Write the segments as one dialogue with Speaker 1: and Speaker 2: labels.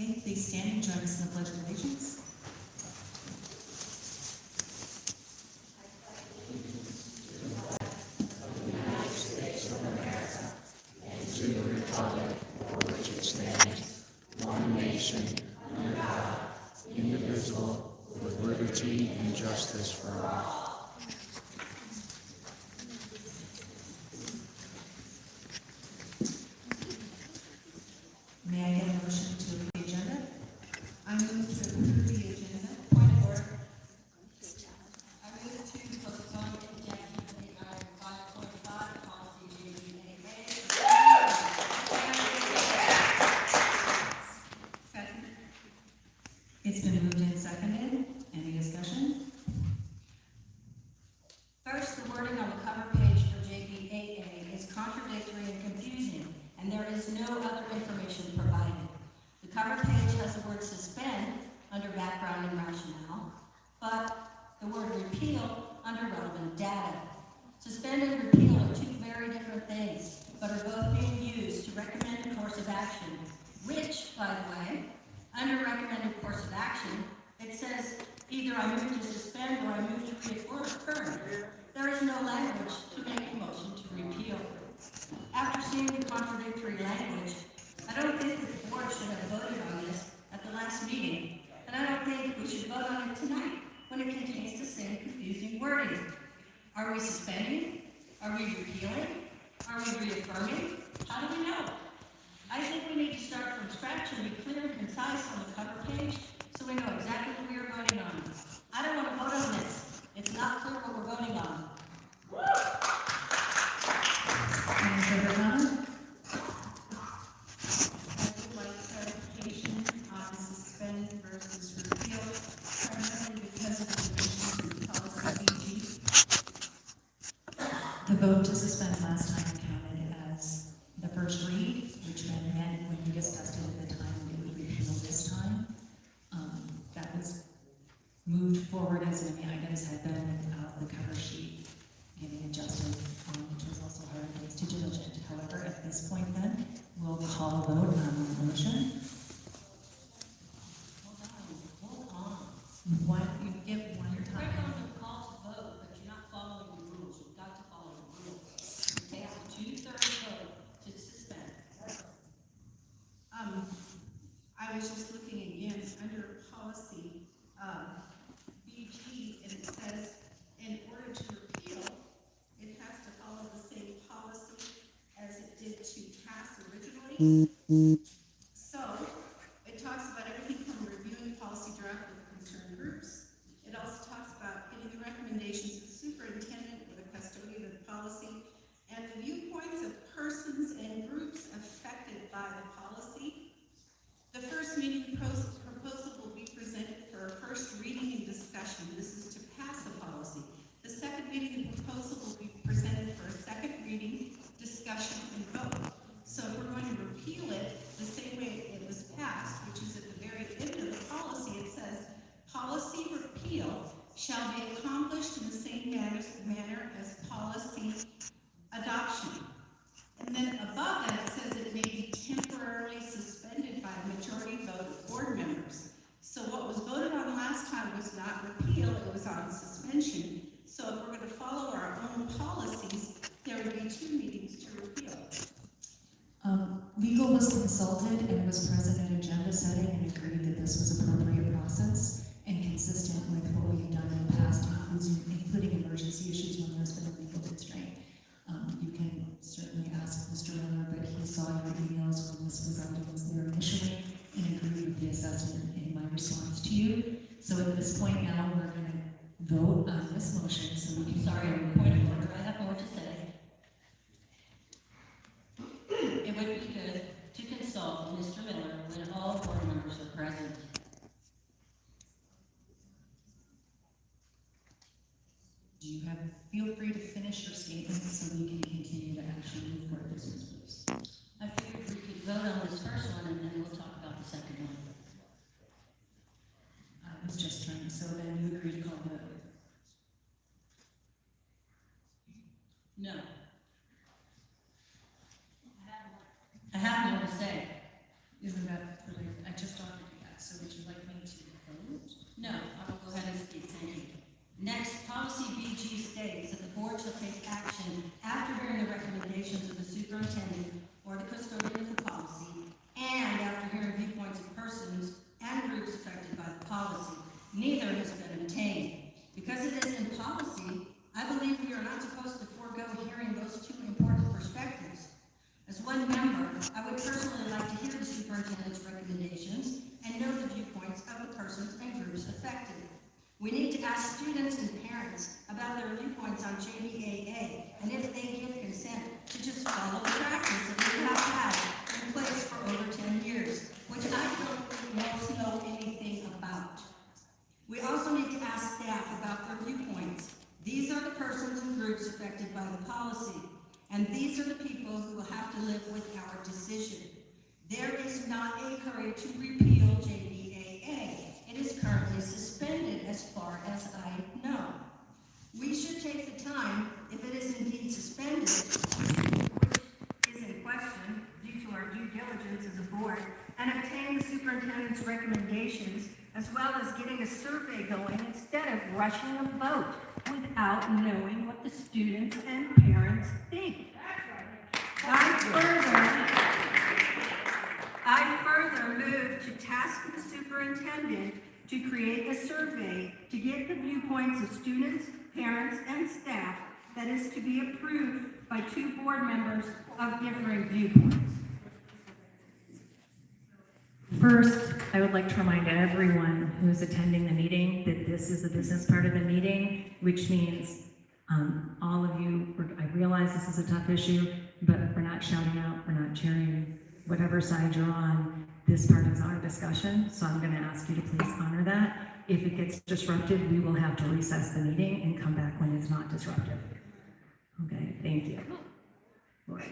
Speaker 1: Okay, please stand and join us in the Pledge of Allegiance.
Speaker 2: One nation, under God, indivisible, with liberty and justice for all.
Speaker 1: May I get a motion to approve the agenda?
Speaker 3: I move to approve the agenda. Point of order. I move to postpone indefinitely item 5.5, policy D49. Second.
Speaker 1: It's been moved and seconded. Any discussion?
Speaker 3: First, the wording on the cover page for JB8A is contradictory and confusing, and there is no other information provided. The cover page has the word suspend under background and rationale, but the word repeal under relevant data. Suspend and repeal are two very different things, but are both being used to recommend a course of action, which, by the way, under recommended course of action, it says either I move to suspend or I move to reaffirm. There is no language to make a motion to repeal. After seeing the contradictory language, I don't think that the board should have voted on this at the last meeting, and I don't think we should vote on it tonight when it contains the same confusing wording. Are we suspending? Are we repealing? Are we reaffirming? How do we know? I think we need to start from scratch and be clear and concise on the cover page so we know exactly what we are voting on. I don't want to vote on this. It's not clear what we're voting on.
Speaker 1: Any further comment?
Speaker 3: I would like clarification on suspend versus repeal, primarily because of the divisions in policy BG.
Speaker 1: The vote to suspend last time counted as the first read, which then meant when we discussed it at the time, it would repeal this time. That was moved forward as many items had been without the cover sheet getting adjusted, which was also hard and too diligent. However, at this point then, we'll call a vote on the motion.
Speaker 3: Hold on.
Speaker 1: One, you get one
Speaker 3: You're
Speaker 1: time.
Speaker 3: quick on the call to vote, but you're not following the rules. You've got to follow the rules. It takes a 2/3 vote to suspend. I was just looking again under policy, BG, and it says, in order to repeal, it has to follow the same policy as it did to pass originally. So, it talks about everything from reviewing policy draft with concerned groups. It also talks about getting the recommendations of the superintendent or the custodian of the policy, and the viewpoints of persons and groups affected by the policy. The first meeting proposal will be presented for a first reading and discussion. This is to pass the policy. The second meeting, the proposal will be presented for a second reading, discussion, and vote. So if we're going to repeal it the same way it was passed, which is at the very end of the policy, it says, policy repeal shall be accomplished in the same manner as policy adoption. And then above that, it says it may be temporarily suspended by a majority vote of board members. So what was voted on last time was not repeal, it was on suspension. So if we're going to follow our own policies, there would be 2 meetings to repeal.
Speaker 1: Legal was consulted and was present at agenda setting and agreed that this was appropriate process and consistent with what we've done in the past, including emergency issues when there's been a legal constraint. You can certainly ask Mr. Miller, but he saw your emails when this was there initially and agreed with the assessment in my response to you. So at this point now, we're going to vote on this motion. So we can
Speaker 3: Sorry, point of order, I have more to say. It would be good to consult Mr. Miller when all board members are present.
Speaker 1: Do you have, feel free to finish your statement so we can continue to actually move forward business moves.
Speaker 3: I figured we could vote on this first one and then we'll talk about the second one.
Speaker 1: I was just trying, so then you agree to call the vote?
Speaker 3: No. I have more to say.
Speaker 1: Isn't that really, I just offered so would you like me to vote?
Speaker 4: No, I will go ahead and speak, thank you. Next, policy BG states that the board shall take action after hearing the recommendations of the superintendent or the custodian of the policy, and after hearing viewpoints of persons and groups affected by the policy. Neither has been obtained. Because it is in policy, I believe we are not supposed to forego hearing those two important perspectives. As one member, I would personally like to hear the superintendent's recommendations and know the viewpoints of the persons and groups affected. We need to ask students and parents about their viewpoints on JBAA, and if they give consent to just follow the practice that we have had in place for over 10 years, which I don't think most know anything about. We also need to ask staff about their viewpoints. These are the persons and groups affected by the policy, and these are the people who will have to live with our decision. There is not a hurry to repeal JBAA. It is currently suspended as far as I know. We should take the time, if it is indeed suspended, which is in question due to our due diligence as a board, and obtain the superintendent's recommendations, as well as getting a survey going instead of rushing a vote without knowing what the students and parents think. I further move to task the superintendent to create a survey to get the viewpoints of students, parents, and staff that is to be approved by 2 board members of differing viewpoints.
Speaker 1: First, I would like to remind everyone who's attending the meeting that this is the business part of the meeting, which means all of you, I realize this is a tough issue, but we're not shouting out, we're not cheering, whatever side you're on. This part is our discussion, so I'm going to ask you to please honor that. If it gets disrupted, we will have to recess the meeting and come back when it's not disruptive. Okay, thank you. Lori.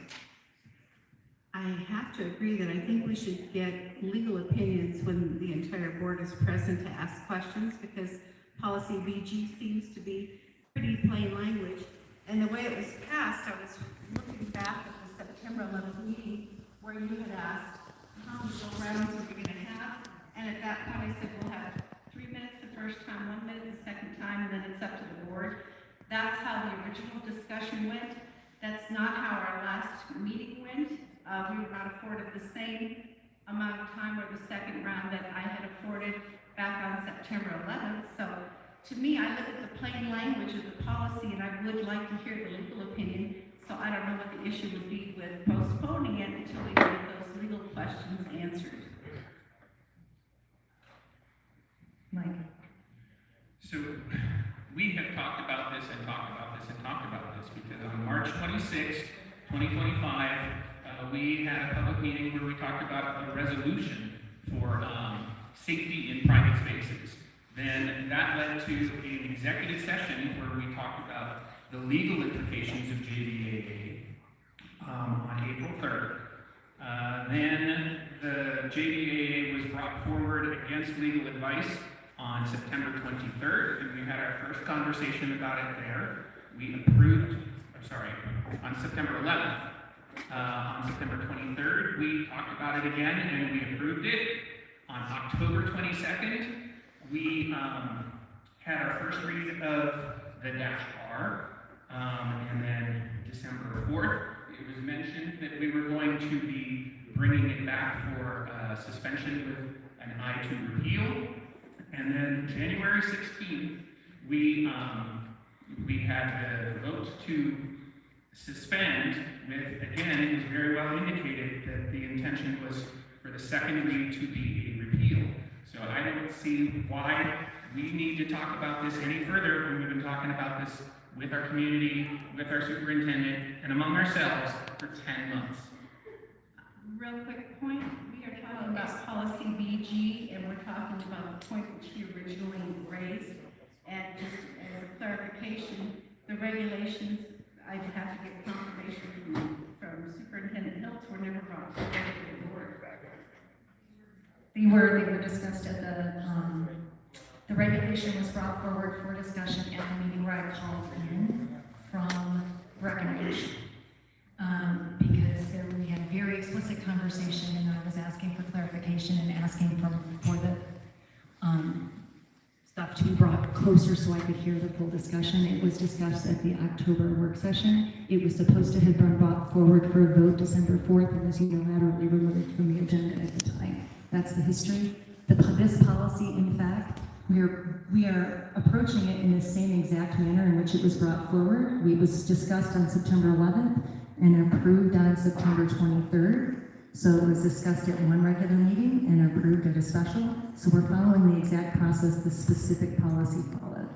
Speaker 5: I have to agree that I think we should get legal opinions when the entire board is present to ask questions, because policy BG seems to be pretty plain language. And the way it was passed, I was looking back at the September 11th meeting where you had asked how many rounds are we going to have, and at that point I said we'll have 3 minutes the first time, 1 minute the second time, and then it's up to the board. That's how the original discussion went. That's not how our last meeting went. We were not afforded the same amount of time or the second round that I had afforded back on September 11th. So to me, I look at the plain language of the policy, and I would like to hear the legal opinion. So I don't know what the issue would be with postponing it until we get those legal questions answered.
Speaker 1: Mike.
Speaker 6: So we have talked about this and talked about this and talked about this because on March 26, 2025, we had a public meeting where we talked about a resolution for safety in private spaces. Then that led to an executive session where we talked about the legal implications of JBAA on April 3rd. Then the JBAA was brought forward against legal advice on September 23rd, and we had our first conversation about it there. We approved, on September 11th. On September 23rd, we talked about it again and we approved it. On October 22nd, we had our first read of the -R, and then December 4th, it was mentioned that we were going to be bringing it back for suspension with an eye to repeal. And then January 16th, we had the vote to suspend with, again, it was very well indicated that the intention was for the second read to be a repeal. So I don't see why we need to talk about this any further when we've been talking about this with our community, with our superintendent, and among ourselves for 10 months.
Speaker 3: Real quick point, we are talking about policy BG, and we're talking about the point which you originally raised. And just as a clarification, the regulations, I'd have to get confirmation from Superintendent Hiltz, were never brought forward to the board.
Speaker 1: They were discussed at the regulation was brought forward for discussion at the meeting where I called in from recommendation. Because we had a very explicit conversation, and I was asking for clarification and asking for the brought closer so I could hear the full discussion. It was discussed at the October work session. It was supposed to have been brought forward for a vote December 4th and was unilaterally removed from the agenda at the time. That's the history. This policy, in fact, we are approaching it in the same exact manner in which it was brought forward. It was discussed on September 11th and approved on September 23rd. So it was discussed at one regular meeting and approved at a special. So we're following the exact process the specific policy followed.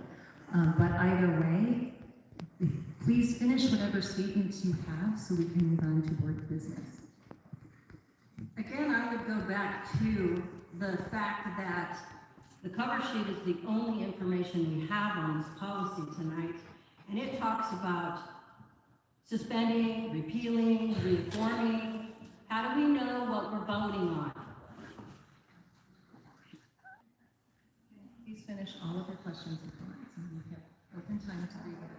Speaker 1: But either way, please finish whatever statements you have so we can move on to board business.
Speaker 4: Again, I would go back to the fact that the cover sheet is the only information we have on this policy tonight, and it talks about suspending, repealing, reforming. How do we know what we're voting on?
Speaker 1: Please finish all of your questions and comments, and we have open time to read it.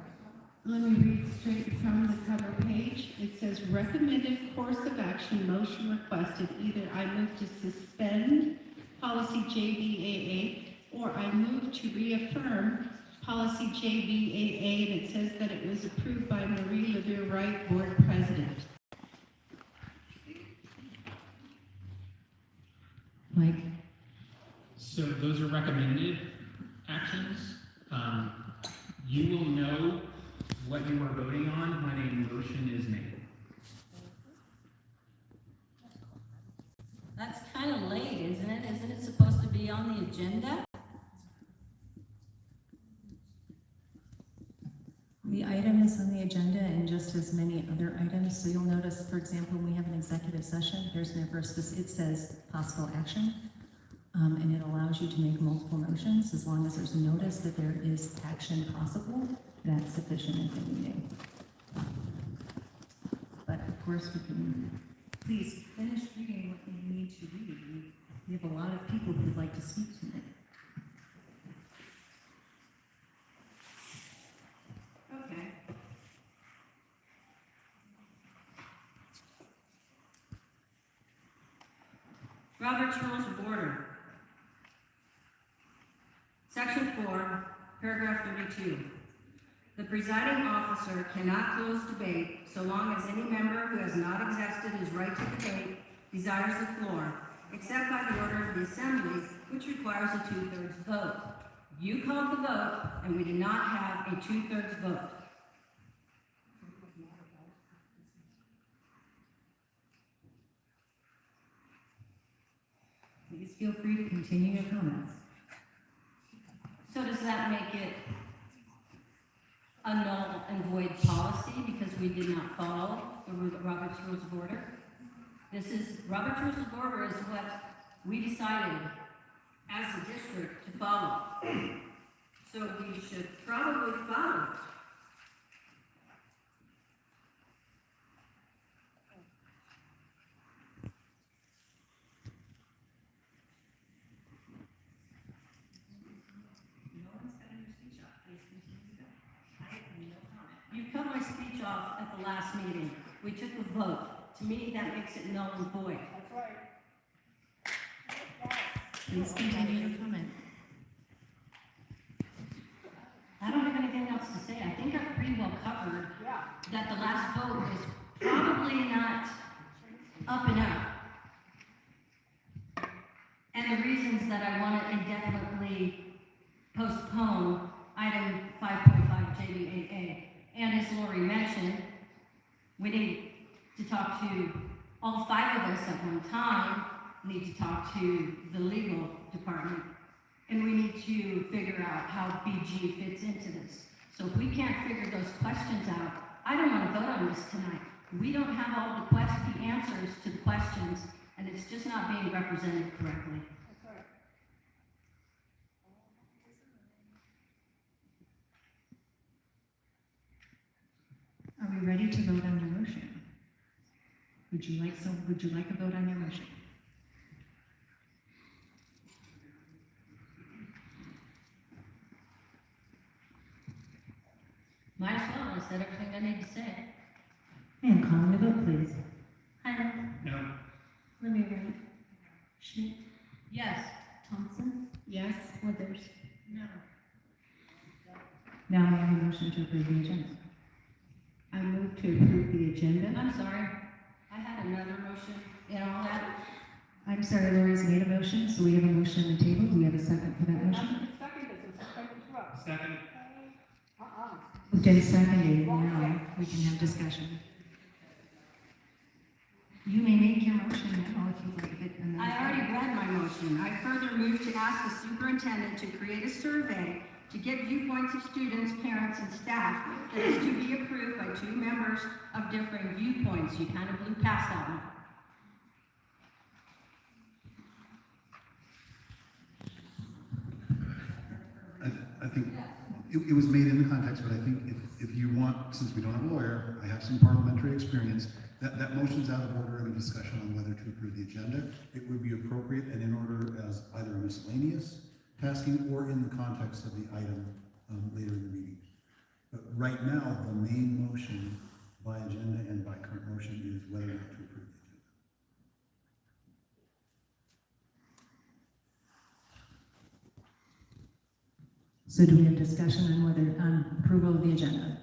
Speaker 5: Let me read straight from the cover page. It says, recommended course of action motion requested. Either I move to suspend policy JBAA, or I move to reaffirm policy JBAA, and it says that it was approved by Marie LeDoux Wright, board president.
Speaker 1: Mike?
Speaker 6: So those are recommended actions. You will know what you are voting on when a motion is made.
Speaker 4: That's kind of late, isn't it? Isn't it supposed to be on the agenda?
Speaker 1: The item is on the agenda and just as many other items. So you'll notice, for example, when we have an executive session, there's never it says possible action. And it allows you to make multiple motions as long as there's notice that there is action possible. That's sufficient in the meeting. But of course, we can, please finish reading what you need to read. We have a lot of people who would like to speak tonight.
Speaker 4: Okay. Robert's Rules of Order. Section 4, paragraph 32. The presiding officer cannot close debate so long as any member who has not exhausted his right to debate desires the floor, except by the order of the assembly, which requires a 2/3 vote. You called the vote, and we did not have a 2/3 vote.
Speaker 1: Please feel free to continue your comments.
Speaker 4: So does that make it a null and void policy because we did not follow the Robert's Rules of Order? Robert's Rules of Order is what we decided as a district to follow. So we should probably follow it. You cut my speech off at the last meeting. We took a vote. To me, that makes it null and void.
Speaker 1: Please continue your comment.
Speaker 4: I don't have anything else to say. I think I've pretty well covered that the last vote was probably not up and up. And the reasons that I want to indefinitely postpone item 5.5 JBAA. And as Lori mentioned, we need to talk to all 5 of us at one time, need to talk to the legal department, and we need to figure out how BG fits into this. So if we can't figure those questions out, I don't want to vote on this tonight. We don't have all the answers to the questions, and it's just not being represented correctly.
Speaker 1: Are we ready to vote on your motion? Would you like a vote on your motion?
Speaker 4: Might as well, I said everything I need to say.
Speaker 1: And calling the vote, please.
Speaker 4: Hunter?
Speaker 6: No.
Speaker 1: Ramirez. Schmidt.
Speaker 4: Yes.
Speaker 1: Thompson.
Speaker 5: Yes?
Speaker 1: Withers.
Speaker 4: No.
Speaker 1: Now I have a motion to approve the agenda.
Speaker 5: I move to approve the agenda.
Speaker 4: I'm sorry, I had another motion in all that.
Speaker 1: I'm sorry, Lori's made a motion, so we have a motion on the table. Do we have a second for that motion?
Speaker 6: Second.
Speaker 1: Moved and seconded, now we can have discussion. You may make your motion now if you'd like it. and then-
Speaker 4: I already read my motion. I further move to ask the superintendent to create a survey to get viewpoints of students, parents, and staff that is to be approved by 2 members of differing viewpoints. You kind of blew past that one.
Speaker 7: I think it was made in the context, but I think if you want, since we don't have a lawyer, I have some parliamentary experience, that motion's out of order in a discussion on whether to approve the agenda. It would be appropriate and in order as either a miscellaneous tasking or in the context of the item later in the meeting. But right now, the main motion by agenda and by current motion is whether or not to approve the agenda.
Speaker 1: So do we have discussion on whether, on approval of the agenda?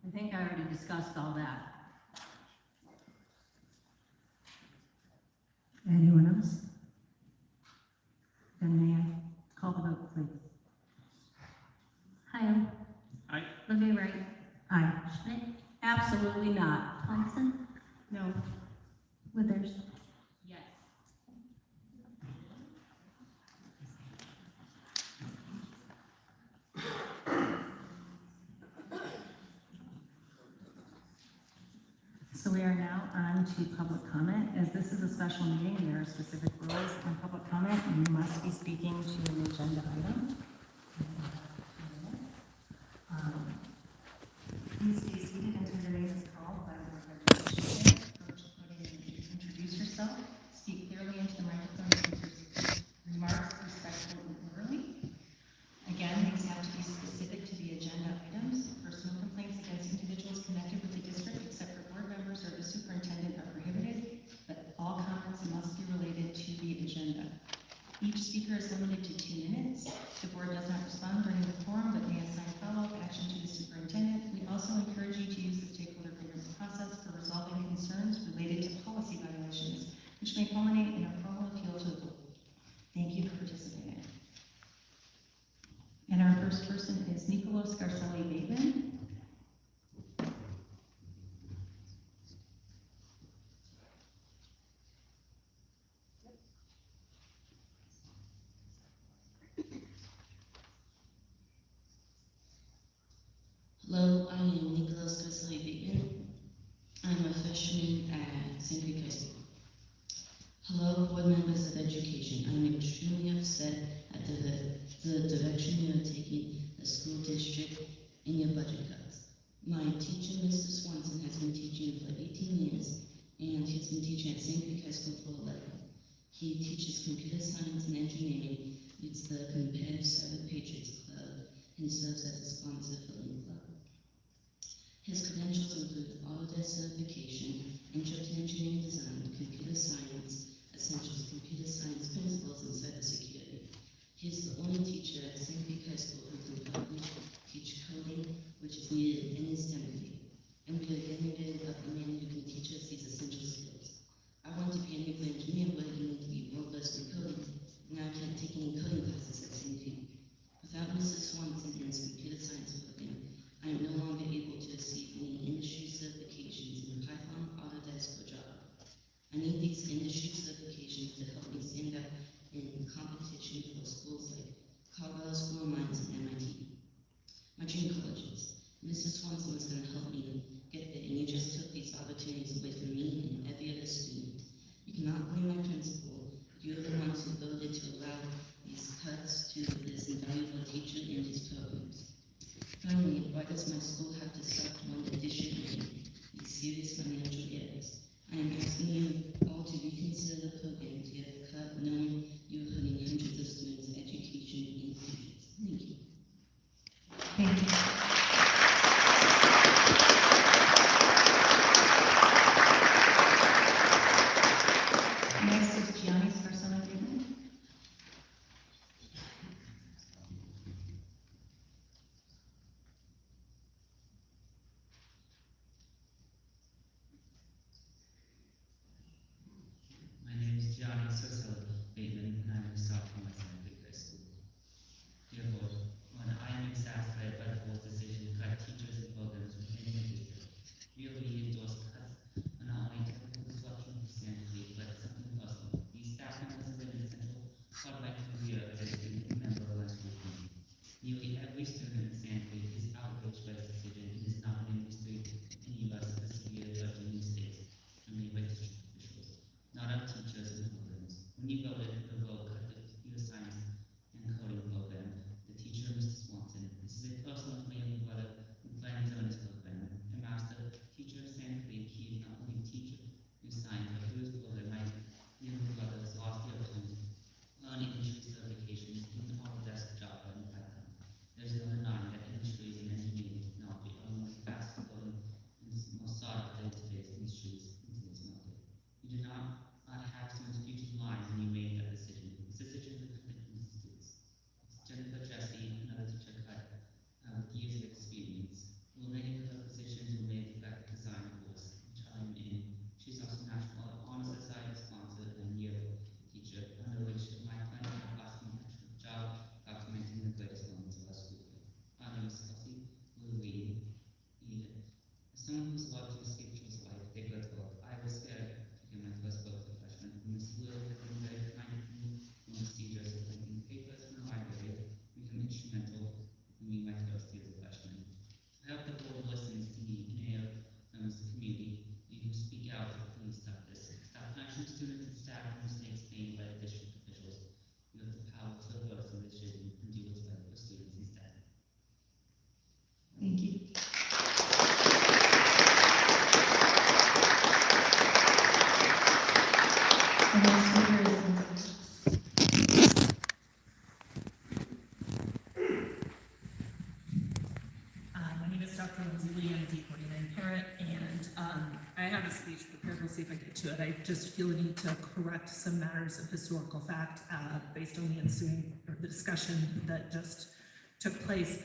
Speaker 4: I think I already discussed all that.
Speaker 1: Anyone else? Then may I call the vote, please?
Speaker 8: Higham.
Speaker 6: Aye.
Speaker 8: Livy Wright.
Speaker 1: Aye.
Speaker 8: Schmidt.
Speaker 4: Absolutely not.
Speaker 8: Thompson.
Speaker 5: No.
Speaker 8: Withers.
Speaker 4: Yes.
Speaker 1: So we are now on to public comment. As this is a special meeting, there are specific rules on public comment, and you must be speaking to an agenda item. Please stay seated until your name is called by the registration. Introduce yourself, speak clearly into the microphone, and keep your remarks respectful and orderly. Again, these have to be specific to the agenda items. Personal complaints against individuals connected with the district, except for board members or the superintendent, are prohibited, but all comments must be related to the agenda. Each speaker is limited to 2 minutes. The board does not respond during the forum, but may assign follow-up action to the superintendent. We also encourage you to use the stakeholder grievance process for resolving concerns related to policy violations, which may culminate in a formal appeal to the board. Thank you for participating. And our first person is Nicolos Garcelli-Bateman.
Speaker 9: Hello, I am Nicholas Garcelli Bateman. I'm a freshman at St. Creek High School. Hello, board members of education. I'm extremely upset at the direction you are taking the school district in your budget cuts. My teacher, Mr. Swanson, has been teaching for 18 years, and he's been teaching at St. Creek High School for 11. He teaches computer science and engineering, leads the Competitive Cyber Patriots Club, and serves as a sponsor for Link Club. His credentials include Autodesk certification, Intro to Engineering Design, Computer Science, Essentials Computer Science Principles, and Cybersecurity. He is the only teacher at St. Pete High School who can properly teach coding, which is needed in his STEM field. And we are getting rid of a man who can teach us these essential skills. I want to be a nuclear engineer, but you need to be well versed in coding, and I can't take any coding classes at St. Pete. Without Mr. Swanson and his computer science program, I am no longer able to receive any industry certifications in Python, Autodesk, or Java. I need these industry certifications to help me stand up in competition for schools like Colorado School of Mines and MIT. My dream colleges. Mr. Swanson was going to help me get there, and you just took these opportunities away from me and every other student. You cannot blame my principal. You are the ones who voted to allow these cuts to this invaluable teacher and his programs. Finally, why does my school have to stop one addition in these serious financial errors? I am asking you all to reconsider the program to have cut, knowing you are hurting hundreds of students' education and futures. Thank you.
Speaker 1: Thank you. Next is Gianni Scarsella-Bateman.
Speaker 8: Cecil Bateman, and I'm a sophomore at St. High School. Dear Lord, when I am exasperated by the board's decision to cut teachers and programs within the district, really endorse cuts are not only typical disruption for St. High, but something personal. These staff members have been an essential part of my career as a student member of my school community. Nearly every student in St. High is outraged by this decision and is not an industry any of us the severe judging mistakes made by district officials, not our teachers and programs. When you voted for the vote cut the computer science and coding program, the teacher, Mr. Swanson, this is a personal to my younger brother who plans on this program. And master, teacher of St. High, he is not only a teacher who signed, but through his brother, my younger brother has lost the opportunity to earn industry certification in all the best job in Python. There's no denying that industries and engineering technology are one of the fastest growing and most sought after in today's industries in today's market. You did not have students' futures in mind when you made that decision. This decision was conflicting students. Jennifer Jesse, another teacher cut with years of experience. Well, many of her positions were made the graphic design course, which I'm in. She's also National Honor Society sponsor and yearbook teacher, under which my friend and classmate had a job documenting the greatest moments of our school year. My name is Kelsey Louie. As someone who's loved to escape through his life, they both book. I was scared to get my first book profession. Miss Will had been very kind to me and procedures of linking papers from the library become instrumental in me my first year as a freshman. I hope the board listens to me and hear from the community. You who speak out to please stop this. Stop punishing students and staff for mistakes made by the district officials. You have the power to reverse the decision and do what's right for students instead.
Speaker 1: Thank you. The next speaker is
Speaker 10: My name is Dr. Lindsay Lee. I'm a D49 parent, and I have a speech prepared. We'll see if I get to it. I just feel the need to correct some matters of historical fact based on the ensuing or the discussion that just took place.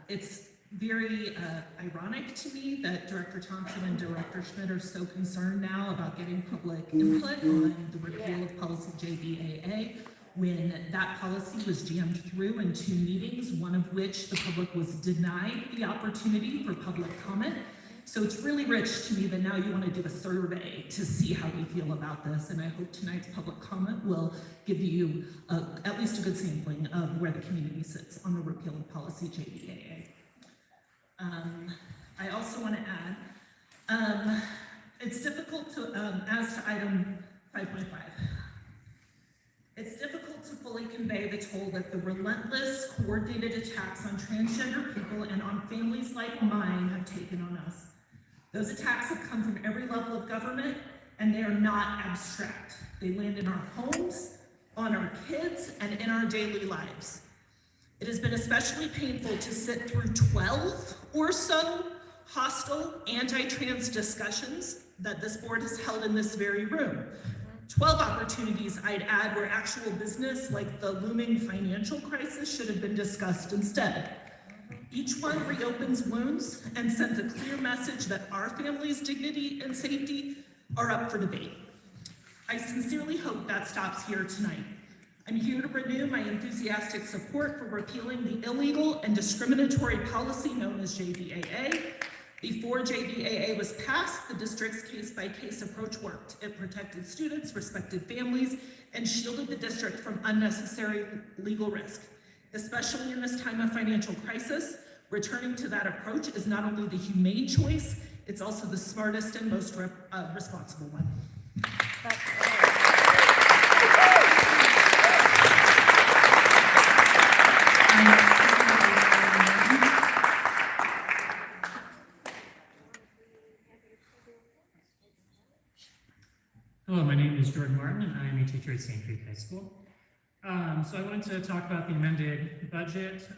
Speaker 10: It's very ironic to me that Director Thompson and Director Schmidt are so concerned now about getting public input on the repeal of policy JBAA, when that policy was jammed through in 2 meetings, one of which the public was denied the opportunity for public comment. So it's really rich to me that now you want to do a survey to see how we feel about this, and I hope tonight's public comment will give you at least a good sampling of where the community sits on the repeal of policy JBAA. I also want to add, it's difficult to, as to item 5.5, it's difficult to fully convey the toll that the relentless, coordinated attacks on transgender people and on families like mine have taken on us. Those attacks have come from every level of government, and they are not abstract. They land in our homes, on our kids, and in our daily lives. It has been especially painful to sit through 12 or so hostile anti-trans discussions that this board has held in this very room. 12 opportunities, I'd add, where actual business like the looming financial crisis should have been discussed instead. Each one reopens wounds and sends a clear message that our family's dignity and safety are up for debate. I sincerely hope that stops here tonight. I'm here to renew my enthusiastic support for repealing the illegal and discriminatory policy known as JBAA. Before JBAA was passed, the district's case-by-case approach worked. It protected students, respected families, and shielded the district from unnecessary legal risk. Especially in this time of financial crisis, returning to that approach is not only the humane choice, it's also the smartest and most responsible one.
Speaker 11: Hello, my name is Jordan Martin, and I am a teacher at St. High School. So I wanted to talk about the amended budget.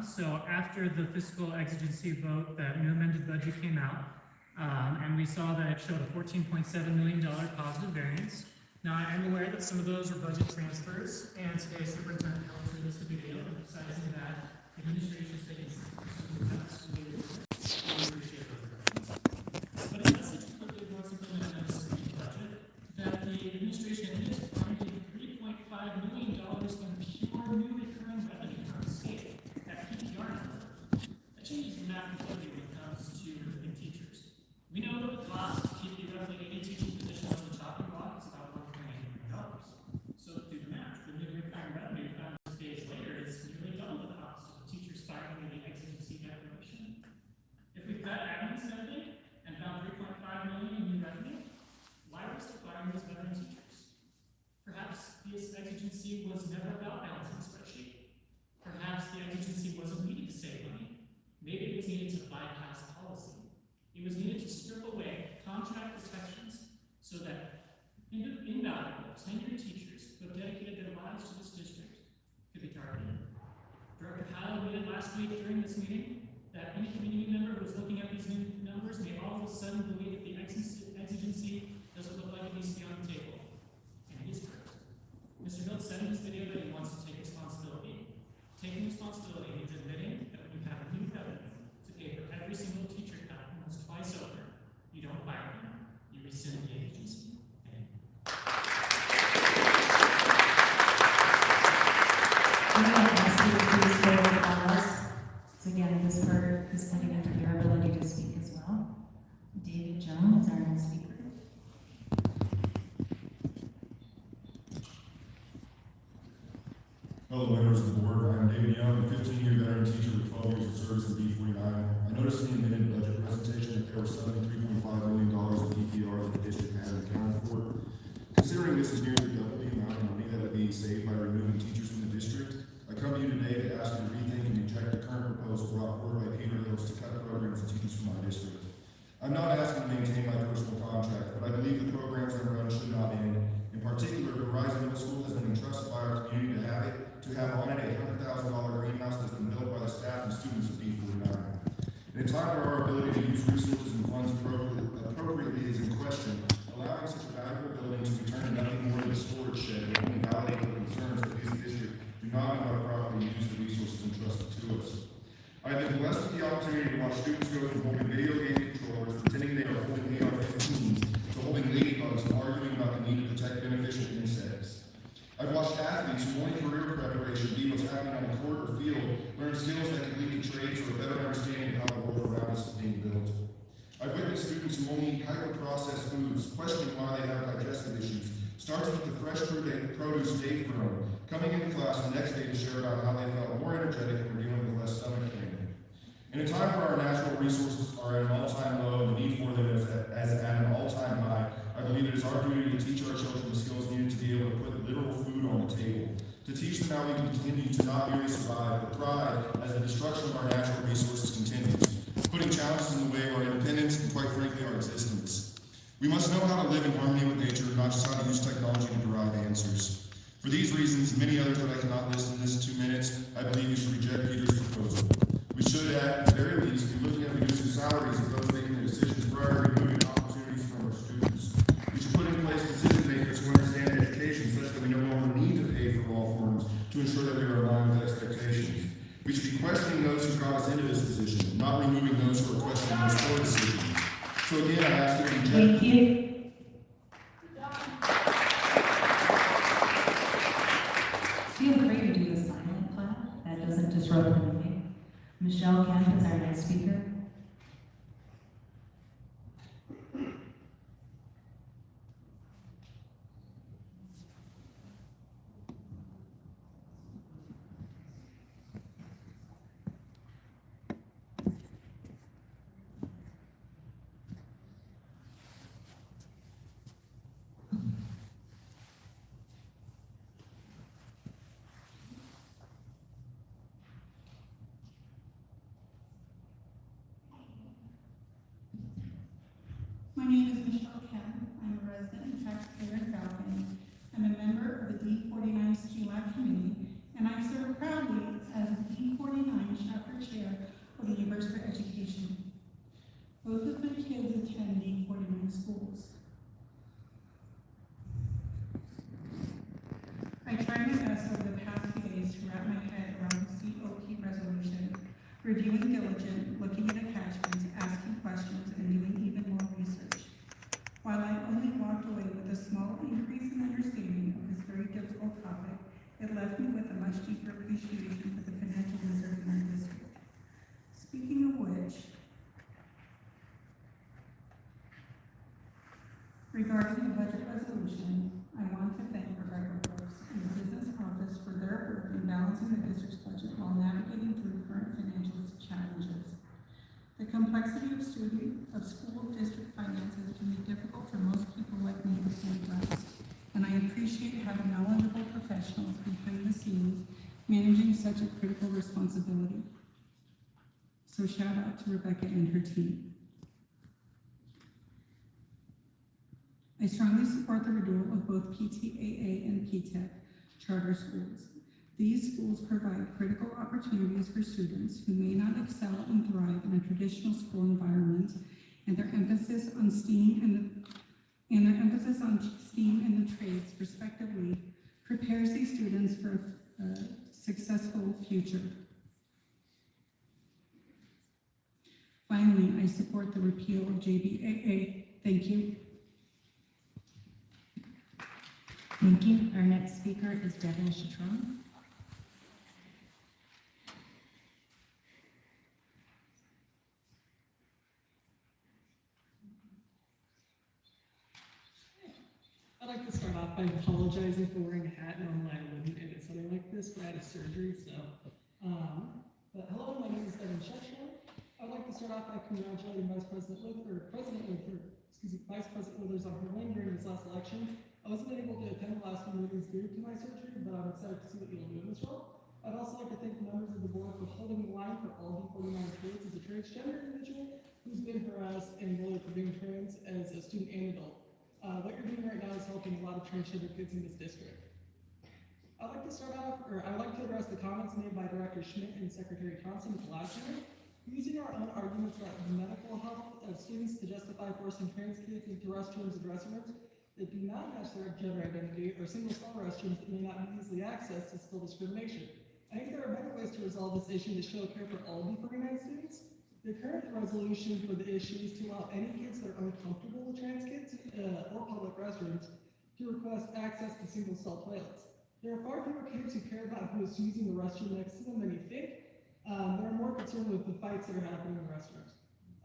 Speaker 11: So after the fiscal exigency vote, that new amended budget came out, and we saw that it showed a $14.7 million positive variance. Now, I am aware that some of those were budget transfers, and today's superintendent held through this video emphasizing that the administration is taking some steps to do this. We appreciate those reductions. But the message quickly was implemented in this budget that the administration is exigency was never about balancing a spreadsheet. Perhaps the exigency wasn't needed to save money. Maybe it was needed to bypass policy. It was needed to strip away contract protections so that invaluable tenured teachers who have dedicated their lives to this district could be targeted. Director Howell admitted last week during this meeting that any community member who is looking at these new numbers may all of a sudden believe that the exigency doesn't look like it needs to be on the table. And he is correct. Mr. Hill said in his video that he wants to take responsibility. Taking responsibility means admitting that when you have new revenue to pay for every single teacher cut almost twice over, you don't fire them, you rescind the agency.
Speaker 1: So again, this part is cutting into your ability to speak as well. David Jones is our next speaker.
Speaker 12: Hello, members of the board. I'm David Young, a 15-year veteran teacher with 12 years of service in D49. I noticed in the amended budget presentation that there was $73.5 million in DPR that the district had accounted for. Considering this is nearly double the amount of money that would be saved by removing teachers from the district, I come to you today to ask you to rethink and reject the current proposal brought forward by Peter Hills to cut programs and teachers from my district. I'm not asking to maintain my personal contract, but I believe the programs I run should not end. In particular, Horizon Middle School has been entrusted by our community to have on it a $100,000 greenhouse that's been built by the staff and students of D49. In a time where our ability to use resources and funds appropriately is in question, allowing such a valuable building to return to nothing more than a storage shed will only validate the concerns that this district do not know how to properly use the resources entrusted to us. I have been blessed with the opportunity to watch students go from holding video game controllers, pretending they are holding AR-15s, to holding ladybugs and arguing about the need to protect beneficial insects. I've watched athletes who want career preparation be what's happening on the court or field, learn skills that can lead to trades or a better understanding of how the world around us is being built. I've witnessed students who only eat hyper-processed foods, questioning why they have digestive issues, start to eat the fresh produce they've grown, coming into class the next day to share about how they felt more energetic and were dealing with less stomach pain. In a time where our natural resources are at an all-time low and the need for them is at an all-time high, I believe it is our duty to teach our children the skills needed to be able to put literal food on the table, to teach them how we can continue to not merely survive, but thrive as the destruction of our natural resources continues, putting challenges in the way of our independence and, quite frankly, our existence. We must know how to live in harmony with nature, not just how to use technology to derive answers. For these reasons, and many others that I cannot list in this 2 minutes, I believe we should reject Peter's proposal. We should, at the very least, be looking at reducing salaries of those making the decisions prior to removing opportunities from our students. We should put in place decision makers who understand education such that we no longer need to pay for all forms to ensure that we are aligned with expectations. We should be questioning those who got us into this position, not removing those who are questioning those poor decisions. So again, I ask you to reject.
Speaker 1: Thank you. Feel free to do the silent clap. That doesn't disrupt the meeting. Michelle Kemp is our next speaker.
Speaker 3: My name is Michelle Kemp. I'm a resident and taxpayer in Falcon. I'm a member of the D49 SQLAB committee, and I serve proudly as the D49 chapter chair for the Universe for Education. Both of my kids attend D49 schools. I tried my best over the past few days to wrap my head around the COP resolution, reviewing diligent, looking at attachments, asking questions, and doing even more research. While I only walked away with a small increase in understanding of this very difficult topic, it left me with a much deeper appreciation for the financial misery in our district. Speaking of which, regarding the budget resolution, I want to thank Rebecca Brooks and the business office for their work in balancing the district's budget while navigating through current financial challenges. The complexity
Speaker 13: appreciate having knowledgeable professionals behind the scenes managing such a critical responsibility. So shout out to Rebecca and her team. I strongly support the renewal of both PTAA and PTEC charter schools. These schools provide critical opportunities for students who may not excel and thrive in a traditional school environment, and their emphasis on STEAM and the trades, respectively, prepares these students for a successful future. Finally, I support the repeal of JBAA. Thank you.
Speaker 4: Thank you. Our next speaker is Devin Chatron.
Speaker 14: I'd like to start off by apologizing for wearing a hat. Normally I wouldn't edit something like this, but I had a surgery, so. But hello, my name is Devin Chatron. I'd like to start off by congratulating Vice President Withers on her win during this last election. I wasn't able to attend the last few meetings due to my surgery, but I'm excited to see what you'll do in this role. I'd also like to thank the members of the board for holding the line for all D49 kids as a transgender individual who's been harassed and bullied for being trans as a student and adult. What you're doing right now is helping a lot of transgender kids in this district. I'd like to address the comments made by Director Schmidt and Secretary Thompson at the last hearing. Using our own arguments about the medical health of students to justify forcing trans kids into restrooms and dressing rooms that do not match their gender identity, or single-stall restrooms that may not be easily accessed, is still discrimination. I think there are better ways to resolve this issue to show care for all D49 students. The current resolution for the issue is to allow any kids that are uncomfortable with trans kids or public restrooms to request access to single-stall toilets. There are far fewer kids who care about who is using the restroom next to them than you think. They're more concerned with the fights that are happening in the restrooms.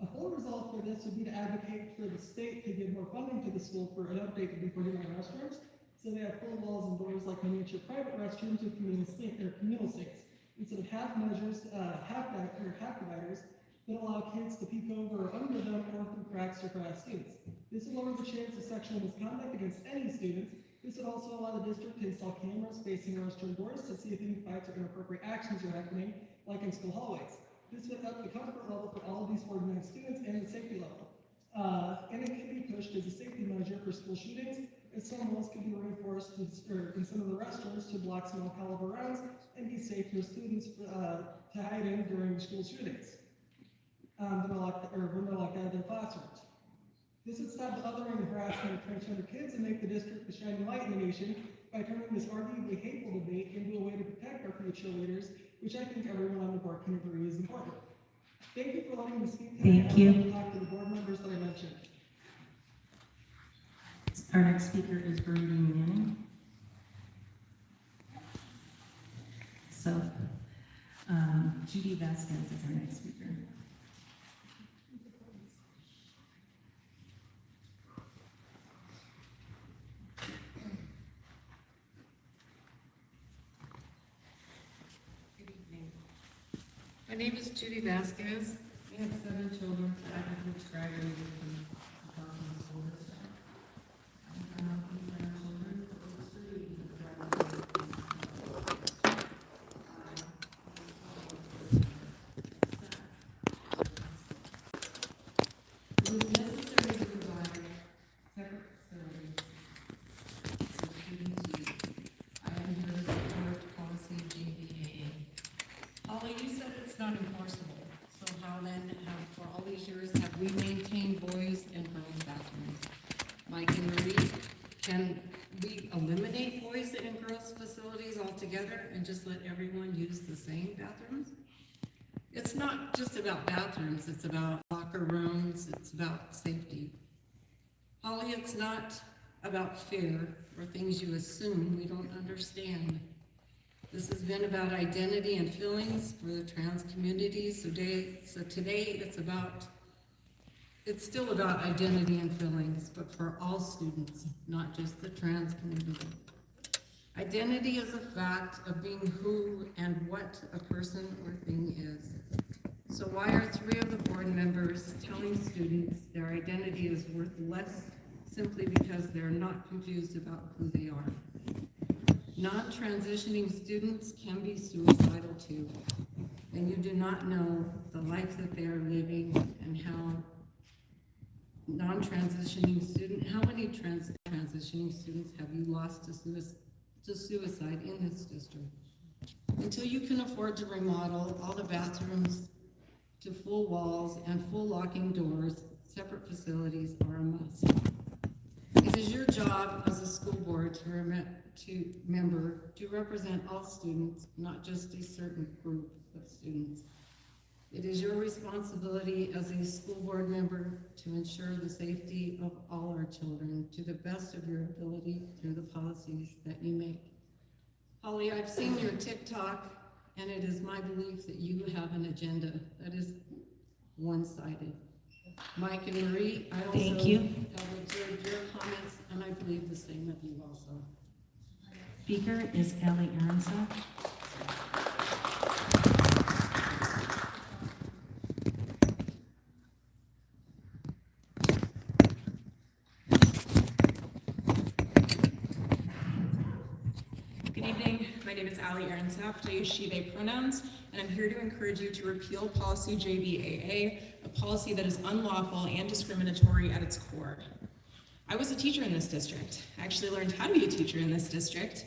Speaker 14: A full result for this would be to advocate for the state to give more funding to the school for an update to D49 restrooms, so they have full walls and doors like miniature private restrooms with communal sinks, instead of half dividers that allow kids to peek over or under them or through cracks or harass students. This will lower the chance of sexual misconduct against any students. This would also allow the district to install cameras facing restroom doors to see if any fights or inappropriate actions are happening, like in school hallways. This would up the comfort level for all of these 49 students and the safety level. And it can be pushed as a safety measure for school shootings, as some walls can be reinforced in some of the restrooms to block small caliber rounds and be safe for students to hide in during school shootings when they're locked out of their classrooms. This would stop the othering and harassment of transgender kids and make the district the shining light in the nation by turning this arguably hateful debate into a way to protect our future leaders, which I think everyone on the board can agree is important. Thank you for letting me speak today.
Speaker 4: Thank you.
Speaker 14: I'd like to talk to the board members that I mentioned.
Speaker 4: Our next speaker is Brody Manning. So, Judy Vasquez is our next speaker.
Speaker 15: My name is Judy Vasquez. We have 7 children, 5 of which graduated from the Parkland School District. I'm helping our children for over 3 years to graduate. It was necessary to provide separate facilities for students' use. I am here to support policy JBAA. Holly, you said it's not enforceable, so how then, for all these years, have we maintained boys and girls bathrooms? Mike and Marie, can we eliminate boys and girls facilities altogether and just let everyone use the same bathrooms? It's not just about bathrooms, it's about locker rooms, it's about safety. Holly, it's not about fear or things you assume we don't understand. This has been about identity and feelings for the trans community. So today it's still about identity and feelings, but for all students, not just the trans community. Identity is a fact of being who and what a person or thing is. So why are 3 of the board members telling students their identity is worth less simply because they're not confused about who they are? Non-transitioning students can be suicidal too, and you do not know the life that they are living and how how many transitioning students have you lost to suicide in this district? Until you can afford to remodel all the bathrooms to full walls and full locking doors, separate facilities are a must. It is your job as a school board to represent all students, not just a certain group of students. It is your responsibility as a school board member to ensure the safety of all our children to the best of your ability through the policies that you make. Holly, I've seen your TikTok, and it is my belief that you have an agenda that is one-sided. Mike and Marie, I also
Speaker 4: Thank you.
Speaker 15: have observed your comments, and I believe the same of you also.
Speaker 4: Speaker is Ellie Aronson.
Speaker 10: Good evening, my name is Allie Aronsap, I use she, they pronouns, and I'm here to encourage you to repeal policy JBAA, a policy that is unlawful and discriminatory at its core. I was a teacher in this district. I actually learned how to be a teacher in this district.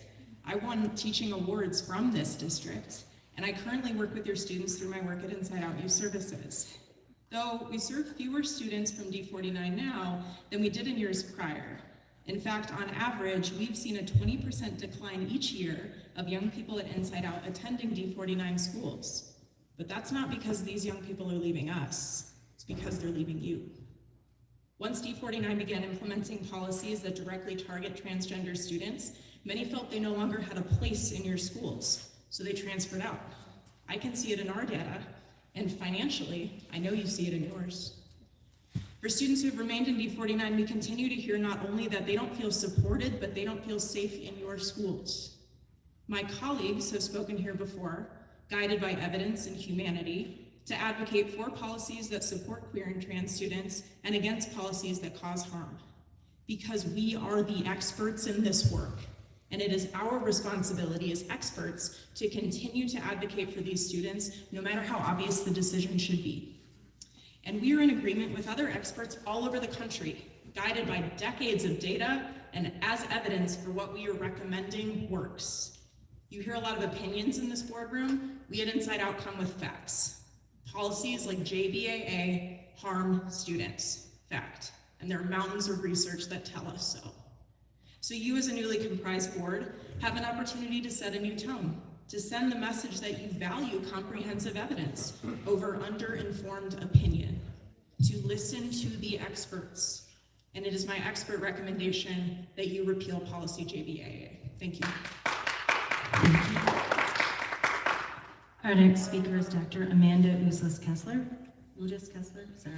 Speaker 10: I won teaching awards from this district, and I currently work with your students through my work at Inside Out Youth Services. Though we serve fewer students from D49 now than we did in years prior. In fact, on average, we've seen a 20% decline each year of young people at Inside Out attending D49 schools. But that's not because these young people are leaving us, it's because they're leaving you. Once D49 began implementing policies that directly target transgender students, many felt they no longer had a place in your schools, so they transferred out. I can see it in our data, and financially, I know you see it in yours. For students who have remained in D49, we continue to hear not only that they don't feel supported, but they don't feel safe in your schools. My colleagues have spoken here before, guided by evidence and humanity, to advocate for policies that support queer and trans students and against policies that cause harm. Because we are the experts in this work, and it is our responsibility as experts to continue to advocate for these students, no matter how obvious the decision should be. And we are in agreement with other experts all over the country, guided by decades of data and as evidence for what we are recommending works. You hear a lot of opinions in this boardroom. We at Inside Out come with facts. Policies like JBAA harm students, fact. And there are mountains of research that tell us so. So you as a newly comprised board have an opportunity to set a new tone, to send the message that you value comprehensive evidence over under-informed opinion, to listen to the experts. And it is my expert recommendation that you repeal policy JBAA. Thank you.
Speaker 4: Our next speaker is Dr. Amanda Kessler. Sorry.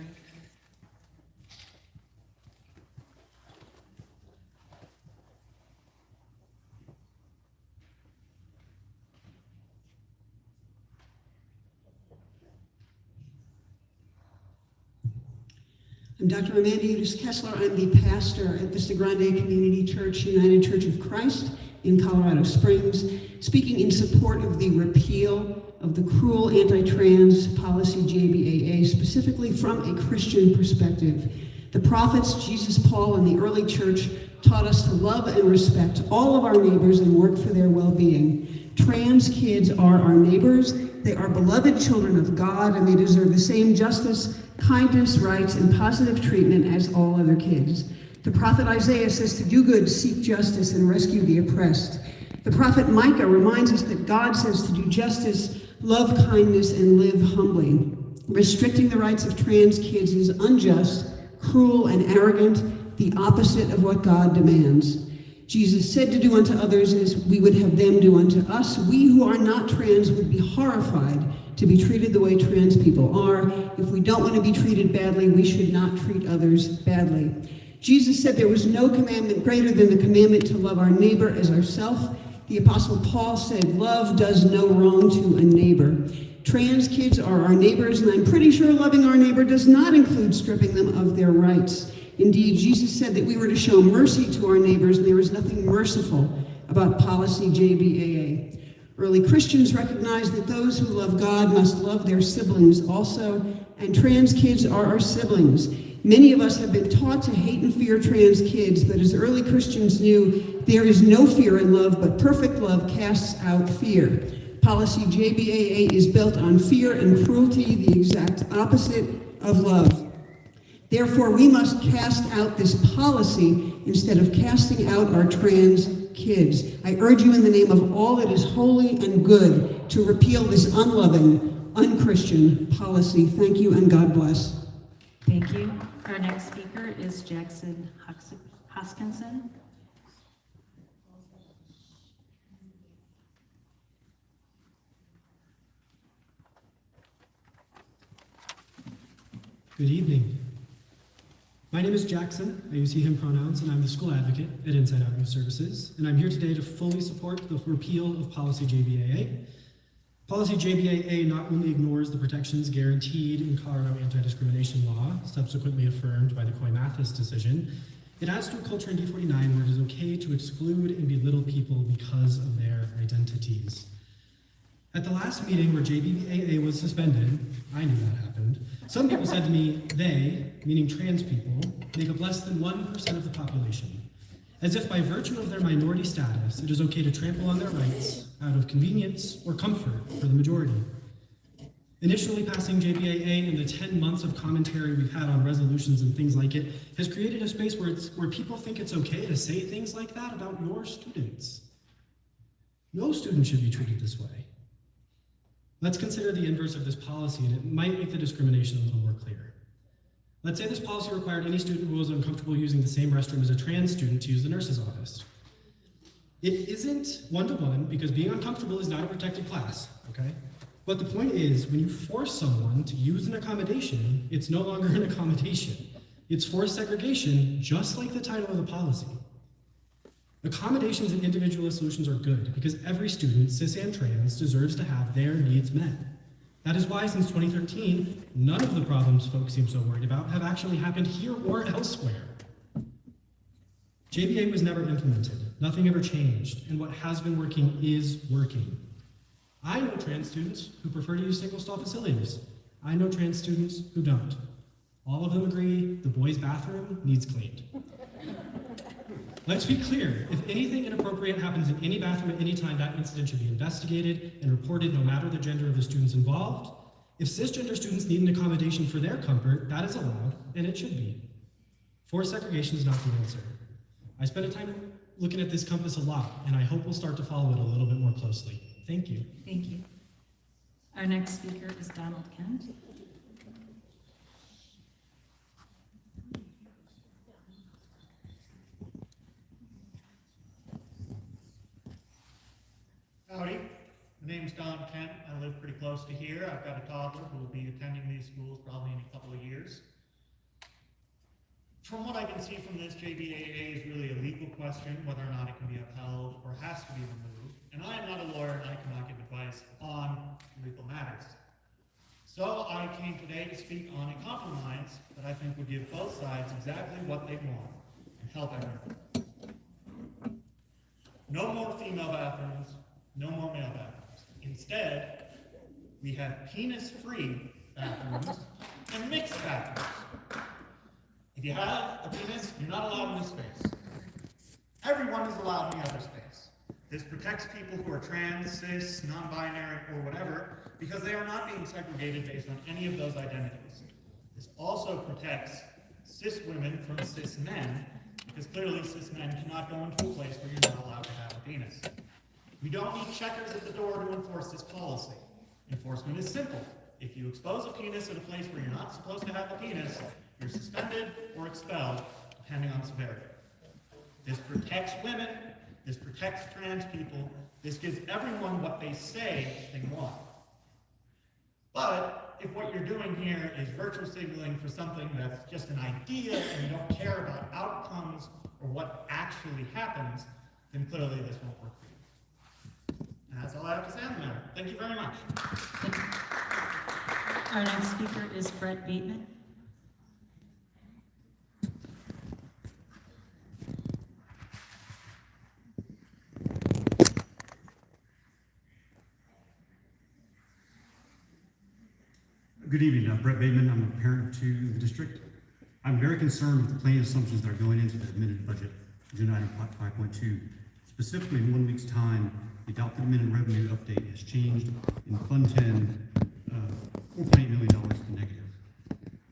Speaker 16: I'm Dr. Amanda Kessler. I'm the pastor at Vista Grande Community Church, United Church of Christ in Colorado Springs, speaking in support of the repeal of the cruel anti-trans policy JBAA, specifically from a Christian perspective. The prophets, Jesus, Paul, and the early church taught us to love and respect all of our neighbors and work for their well-being. Trans kids are our neighbors. They are beloved children of God, and they deserve the same justice, kindness, rights, and positive treatment as all other kids. The prophet Isaiah says to do good, seek justice, and rescue the oppressed. The prophet Micah reminds us that God says to do justice, love kindness, and live humbly. Restricting the rights of trans kids is unjust, cruel, and arrogant, the opposite of what God demands. Jesus said to do unto others as we would have them do unto us. We who are not trans would be horrified to be treated the way trans people are. If we don't want to be treated badly, we should not treat others badly. Jesus said there was no commandment greater than the commandment to love our neighbor as ourselves. The Apostle Paul said, love does no wrong to a neighbor. Trans kids are our neighbors, and I'm pretty sure loving our neighbor does not include stripping them of their rights. Indeed, Jesus said that we were to show mercy to our neighbors, and there is nothing merciful about policy JBAA. Early Christians recognized that those who love God must love their siblings also, and trans kids are our siblings. Many of us have been taught to hate and fear trans kids, but as early Christians knew, there is no fear in love, but perfect love casts out fear. Policy JBAA is built on fear and cruelty, the exact opposite of love. Therefore, we must cast out this policy instead of casting out our trans kids. I urge you in the name of all that is holy and good to repeal this unloving, unchristian policy. Thank you and God bless.
Speaker 17: Thank you. Our next speaker is Jackson Hoskinson.
Speaker 18: Good evening. My name is Jackson. I use he, him pronouns, and I'm the school advocate at Inside Out Youth Services, and I'm here today to fully support the repeal of Policy JBAA. Policy JBAA not only ignores the protections guaranteed in Colorado anti-discrimination law, subsequently affirmed by the Coy-Mathis decision, it adds to a culture in D49 where it is okay to exclude and belittle people because of their identities. At the last meeting where JBAA was suspended, I knew that happened, some people said to me, they, meaning trans people, make up less than 1% of the population, as if by virtue of their minority status, it is okay to trample on their rights out of convenience or comfort for the majority. Initially passing JBAA and the 10 months of commentary we've had on resolutions and things like it has created a space where people think it's okay to say things like that about your students. No student should be treated this way. Let's consider the inverse of this policy, and it might make the discrimination a little more clear. Let's say this policy required any student who was uncomfortable using the same restroom as a trans student to use the nurse's office. It isn't one-to-one because being uncomfortable is not a protected class, okay? But the point is, when you force someone to use an accommodation, it's no longer an accommodation. It's forced segregation, just like the title of the policy. Accommodations and individualist solutions are good because every student, cis and trans, deserves to have their needs met. That is why since 2013, none of the problems folks seem so worried about have actually happened here or elsewhere. JBA was never implemented, nothing ever changed, and what has been working is working. I know trans students who prefer to use single-stall facilities. I know trans students who don't. All of them agree the boys' bathroom needs cleaned. Let's be clear, if anything inappropriate happens in any bathroom at any time, that incident should be investigated and reported no matter the gender of the students involved. If cisgender students need an accommodation for their comfort, that is allowed, and it should be. Forced segregation is not the answer. I spent a time looking at this compass a lot, and I hope we'll start to follow it a little bit more closely. Thank you.
Speaker 17: Thank you. Our next speaker is Donald Kent.
Speaker 19: Howdy, my name's Don Kent. I live pretty close to here. I've got a toddler who will be attending these schools probably in a couple of years. From what I can see from this, JBAA is really a legal question, whether or not it can be upheld or has to be removed. And I am not a lawyer and I cannot give advice on legal matters. So I came today to speak on a compromise that I think would give both sides exactly what they want and help everyone. No more female bathrooms, no more male bathrooms. Instead, we have penis-free bathrooms and mixed bathrooms. If you have a penis, you're not allowed in this space. Everyone is allowed in the other space. This protects people who are trans, cis, non-binary, or whatever, because they are not being segregated based on any of those identities. This also protects cis women from cis men, because clearly cis men cannot go into a place where you're not allowed to have a penis. We don't need checkers at the door to enforce this policy. Enforcement is simple. If you expose a penis in a place where you're not supposed to have a penis, you're suspended or expelled, depending on severity. This protects women, this protects trans people, this gives everyone what they say they want. But if what you're doing here is virtue signaling for something that's just an idea and you don't care about outcomes or what actually happens, then clearly this won't work for you. And that's all I have to say on the matter. Thank you very much.
Speaker 17: Our next speaker is Brett Bateman.
Speaker 20: Good evening, Brett Bateman. I'm a parent of two in the district. I'm very concerned with the planning assumptions that are going into the amended budget, agenda item 5.2. Specifically, in 1 week's time, the adopted amended revenue update has changed in Fund 10, $4.8 million to negative.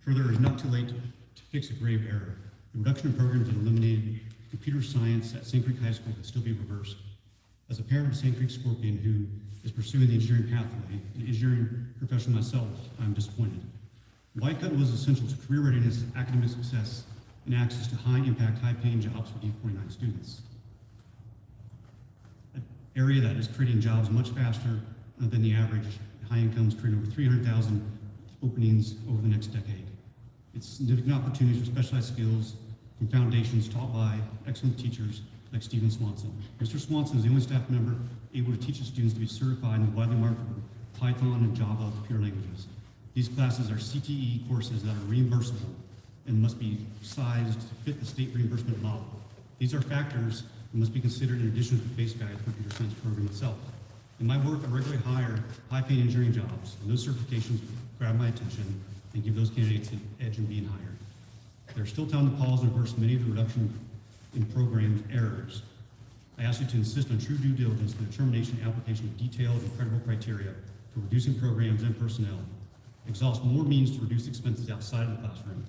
Speaker 20: Further, it is not too late to fix a grave error. The reduction in programs that eliminated computer science at St. Creek High School can still be reversed. As a parent of St. Creek Scorpion who is pursuing the engineering pathway, an engineering professional myself, I'm disappointed. Y-Cut was essential to career readiness, academic success, and access to high-impact, high-paying jobs for D49 students. An area that is creating jobs much faster than the average high incomes, creating over 300,000 openings over the next decade. It's significant opportunities for specialized skills from foundations taught by excellent teachers like Stephen Swanson. Mr. Swanson is the only staff member able to teach his students to be certified in the widely marketable Python and Java computer languages. These classes are CTE courses that are reimbursable and must be sized to fit the state reimbursement model. These are factors that must be considered in addition to the base value of the computer science program itself. In my work, I regularly hire high-paying engineering jobs, and those certifications grab my attention and give those candidates an edge in being hired. There's still time to pause and reverse many of the reduction in program errors. I ask you to insist on true due diligence in the determination and application of detailed and credible criteria for reducing programs and personnel. Exhaust more means to reduce expenses outside of the classroom.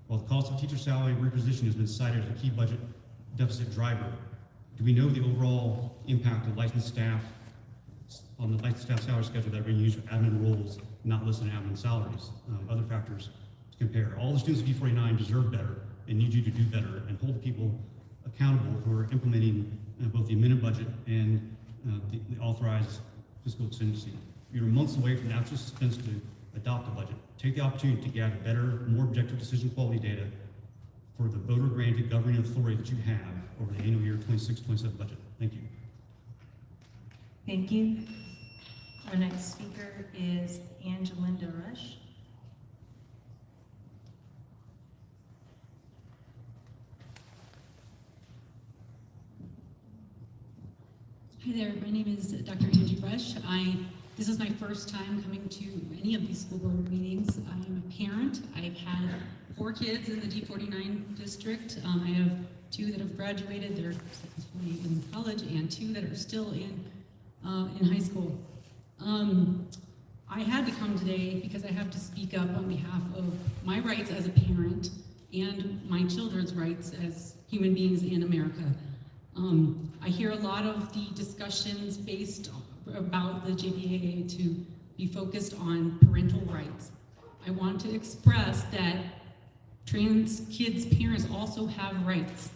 Speaker 20: While the cost of teacher salary repositioning has been cited as a key budget deficit driver, do we know the overall impact of licensed staff on the licensed staff salary schedule that are being used for admin roles, not listed in admin salaries? Other factors to compare. All the students of D49 deserve better and need you to do better and hold the people accountable who are implementing both the amended budget and the authorized fiscal contingency. You're months away from the actual suspense to adopt a budget. Take the opportunity to gather better, more objective decision quality data for the voter-granted governing authority that you have over the annual year 26-27 budget. Thank you.
Speaker 17: Thank you. Our next speaker is Angelinda Rush.
Speaker 21: Hi there, my name is Dr. Angie Rush. This is my first time coming to any of these school board meetings. I am a parent. I've had 4 kids in the D49 district. I have 2 that have graduated, they're successfully in college, and 2 that are still in high school. I had to come today because I have to speak up on behalf of my rights as a parent and my children's rights as human beings in America. I hear a lot of the discussions based about the JBAA to be focused on parental rights. I want to express that trans kids' parents also have rights.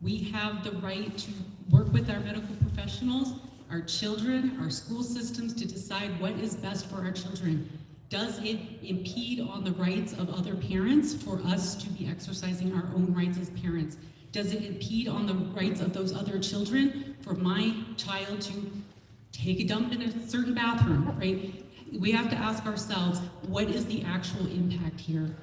Speaker 21: We have the right to work with our medical professionals, our children, our school systems to decide what is best for our children. Does it impede on the rights of other parents for us to be exercising our own rights as parents? Does it impede on the rights of those other children for my child to take a dump in a certain bathroom, right? We have to ask ourselves, what is the actual impact here?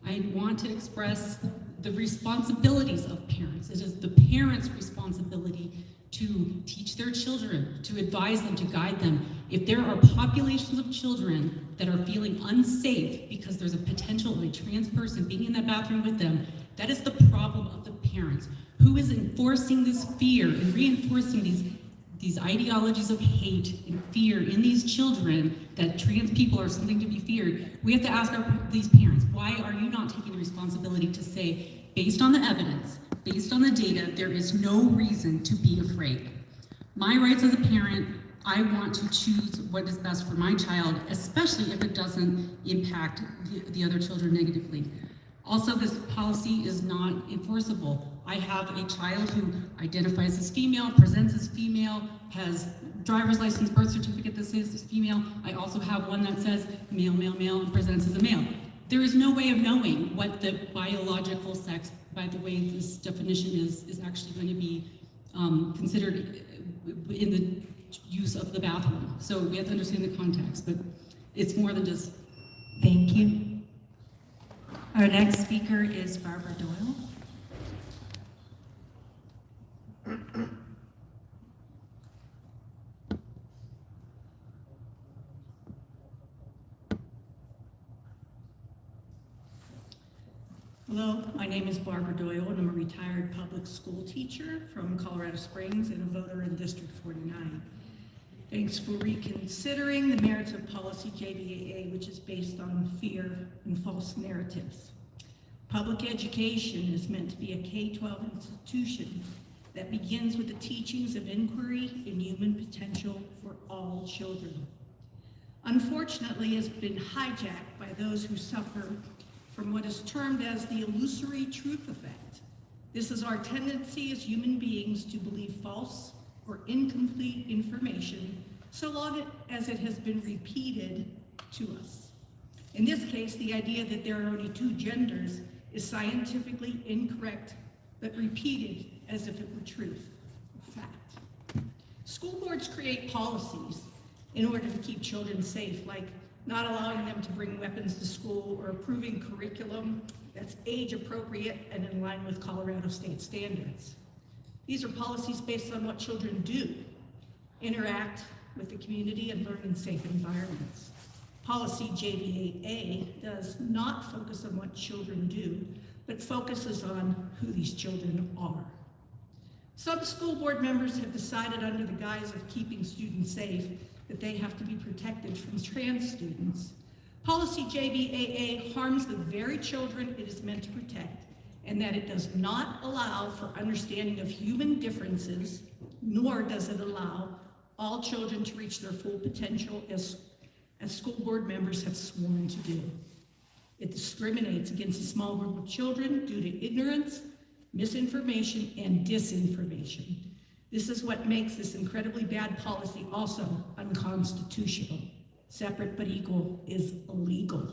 Speaker 21: I want to express the responsibilities of parents. It is the parents' responsibility to teach their children, to advise them, to guide them. If there are populations of children that are feeling unsafe because there's a potential of a trans person being in that bathroom with them, that is the problem of the parents. Who is enforcing this fear and reinforcing these ideologies of hate and fear in these children that trans people are something to be feared? We have to ask these parents, why are you not taking the responsibility to say, based on the evidence, based on the data, there is no reason to be afraid. My rights as a parent, I want to choose what is best for my child, especially if it doesn't impact the other children negatively. Also, this policy is not enforceable. I have a child who identifies as female, presents as female, has driver's license, birth certificate that says female. I also have one that says male, male, male, and presents as a male. There is no way of knowing what the biological sex, by the way this definition is actually going to be considered in the use of the bathroom. So we have to understand the context, but it's more than just.
Speaker 17: Thank you. Our next speaker is Barbara Doyle.
Speaker 2: Hello, my name is Barbara Doyle, and I'm a retired public school teacher from Colorado Springs and a voter in District 49. Thanks for reconsidering the merits of policy JBAA, which is based on fear and false narratives. Public education is meant to be a K-12 institution that begins with the teachings of inquiry and human potential for all children. Unfortunately, it's been hijacked by those who suffer from what is termed as the illusory truth effect. This is our tendency as human beings to believe false or incomplete information so long as it has been repeated to us. In this case, the idea that there are only two genders is scientifically incorrect, but repeated as if it were truth or fact. School boards create policies in order to keep children safe, like not allowing them to bring weapons to school or approving curriculum that's age appropriate and in line with Colorado state standards. These are policies based on what children do, interact with the community and learn in safe environments. Policy JBAA does not focus on what children do, but focuses on who these children are. Some school board members have decided under the guise of keeping students safe that they have to be protected from trans students. Policy JBAA harms the very children it is meant to protect, and that it does not allow for understanding of human differences, nor does it allow all children to reach their full potential as school board members have sworn to do. It discriminates against a small group of children due to ignorance, misinformation, and disinformation. This is what makes this incredibly bad policy also unconstitutional. Separate but equal is illegal.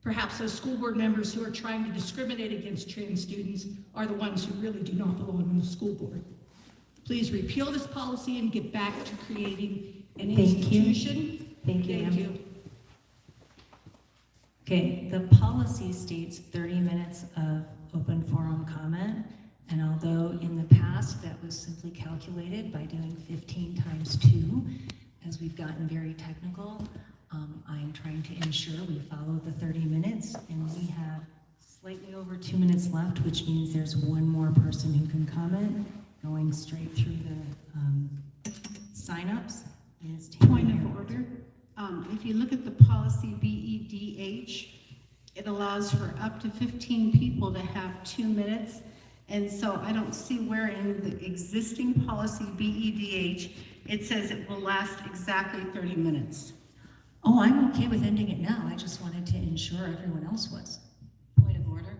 Speaker 2: Perhaps those school board members who are trying to discriminate against trans students are the ones who really do not belong on the school board. Please repeal this policy and get back to creating an institution.
Speaker 17: Thank you.
Speaker 2: Thank you.
Speaker 17: Okay, the policy states 30 minutes of open forum comment, and although in the past that was simply calculated by doing 15 times 2, as we've gotten very technical, I'm trying to ensure we follow the 30 minutes, and we have slightly over 2 minutes left, which means there's one more person who can comment, going straight through the sign-ups.
Speaker 5: Point of order. If you look at the policy BEDH, it allows for up to 15 people to have 2 minutes. And so I don't see where in the existing policy BEDH, it says it will last exactly 30 minutes.
Speaker 17: Oh, I'm okay with ending it now. I just wanted to ensure everyone else was. Point of order.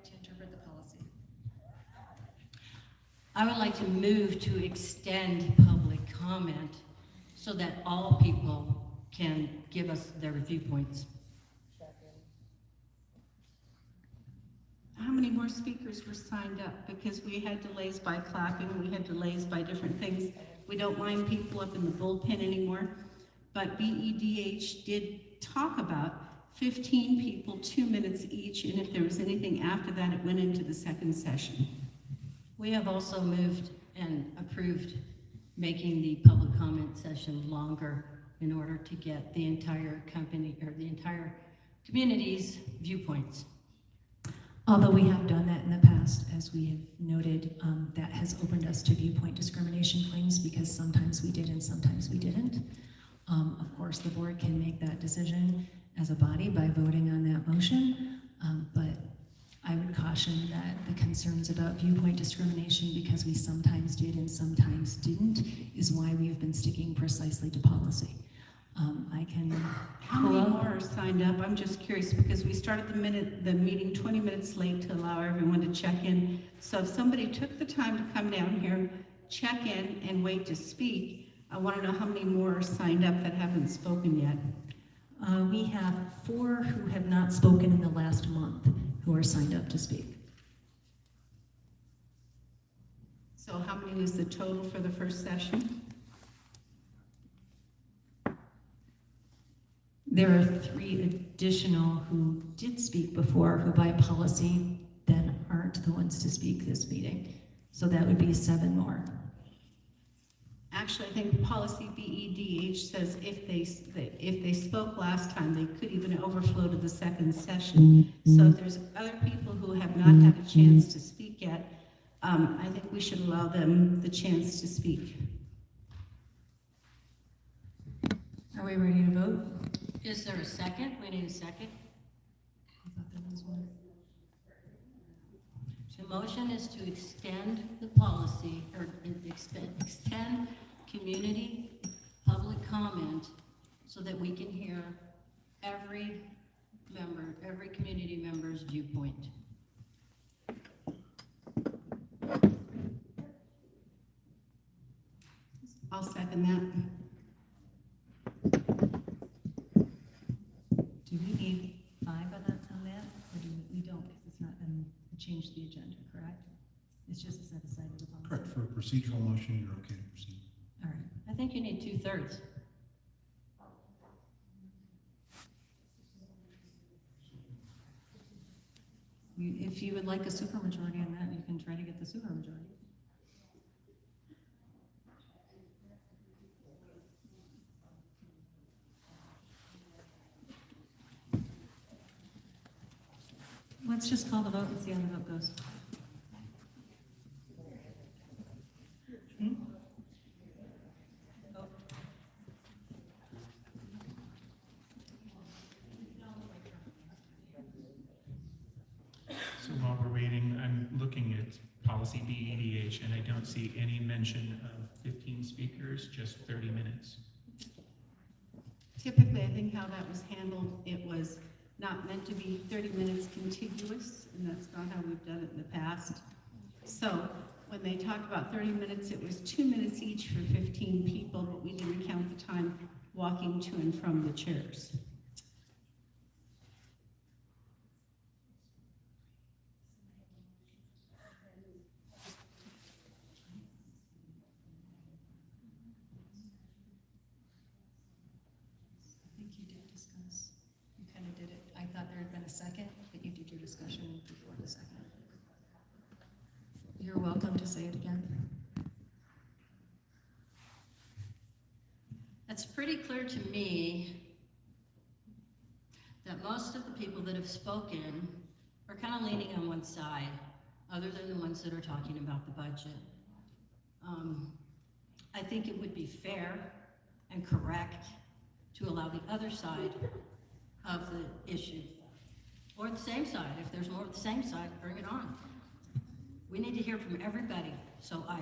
Speaker 17: To interpret the policy.
Speaker 4: I would like to move to extend public comment so that all people can give us their viewpoints.
Speaker 5: How many more speakers were signed up? Because we had delays by clapping, we had delays by different things. We don't mind people up in the bullpen anymore, but BEDH did talk about 15 people, 2 minutes each, and if there was anything after that, it went into the second session.
Speaker 4: We have also moved and approved making the public comment session longer in order to get the entire company or the entire community's viewpoints.
Speaker 17: Although we have done that in the past, as we have noted, that has opened us to viewpoint discrimination claims because sometimes we did and sometimes we didn't. Of course, the board can make that decision as a body by voting on that motion, but I would caution that the concerns about viewpoint discrimination, because we sometimes did and sometimes didn't, is why we have been sticking precisely to policy. I can.
Speaker 5: How many more are signed up? I'm just curious because we started the meeting 20 minutes late to allow everyone to check in. So if somebody took the time to come down here, check in and wait to speak, I want to know how many more are signed up that haven't spoken yet.
Speaker 17: We have 4 who have not spoken in the last month who are signed up to speak.
Speaker 5: So how many was the total for the first session?
Speaker 17: There are 3 additional who did speak before, who by policy then aren't the ones to speak this meeting. So that would be 7 more.
Speaker 5: Actually, I think policy BEDH says if they spoke last time, they could even overflow to the second session. So if there's other people who have not had a chance to speak yet, I think we should allow them the chance to speak.
Speaker 17: Are we ready to vote?
Speaker 4: Is there a second? We need a second.
Speaker 17: I thought there was one.
Speaker 4: The motion is to extend the policy, or extend community public comment so that we can hear every member, every community member's viewpoint.
Speaker 5: I'll second that.
Speaker 17: Do we need 5 on that, or do we don't, because it's not been changed the agenda, correct? It's just a set aside of the policy.
Speaker 7: Correct, for a procedural motion, you're okay to proceed.
Speaker 17: All right.
Speaker 4: I think you need 2/3.
Speaker 17: If you would like a supermajority on that, you can try to get the supermajority. Let's just call the vote and see how the vote goes.
Speaker 6: So while we're waiting, I'm looking at policy BEDH, and I don't see any mention of 15 speakers, just 30 minutes.
Speaker 5: Typically, I think how that was handled, it was not meant to be 30 minutes contiguous, and that's not how we've done it in the past. So when they talked about 30 minutes, it was 2 minutes each for 15 people, but we didn't count the time walking to and from the chairs.
Speaker 17: I think you did discuss, you kind of did it. I thought there had been a second, but you did your discussion before the second. You're welcome to say it again.
Speaker 4: It's pretty clear to me that most of the people that have spoken are kind of leaning on one side, other than the ones that are talking about the budget. I think it would be fair and correct to allow the other side of the issue, or the same side. If there's more of the same side, bring it on. We need to hear from everybody, so I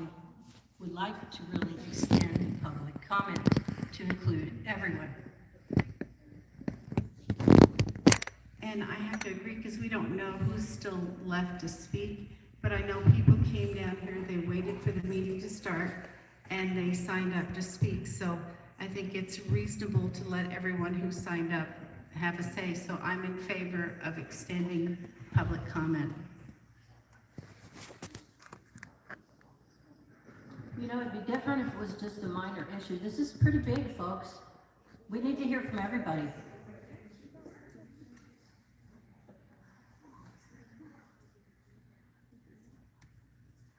Speaker 4: would like to really extend public comment to include everyone.
Speaker 5: And I have to agree, because we don't know who's still left to speak, but I know people came down here, they waited for the meeting to start, and they signed up to speak. So I think it's reasonable to let everyone who signed up have a say. So I'm in favor of extending public comment.
Speaker 4: You know, it'd be different if it was just a minor issue. This is pretty big, folks. We need to hear from everybody.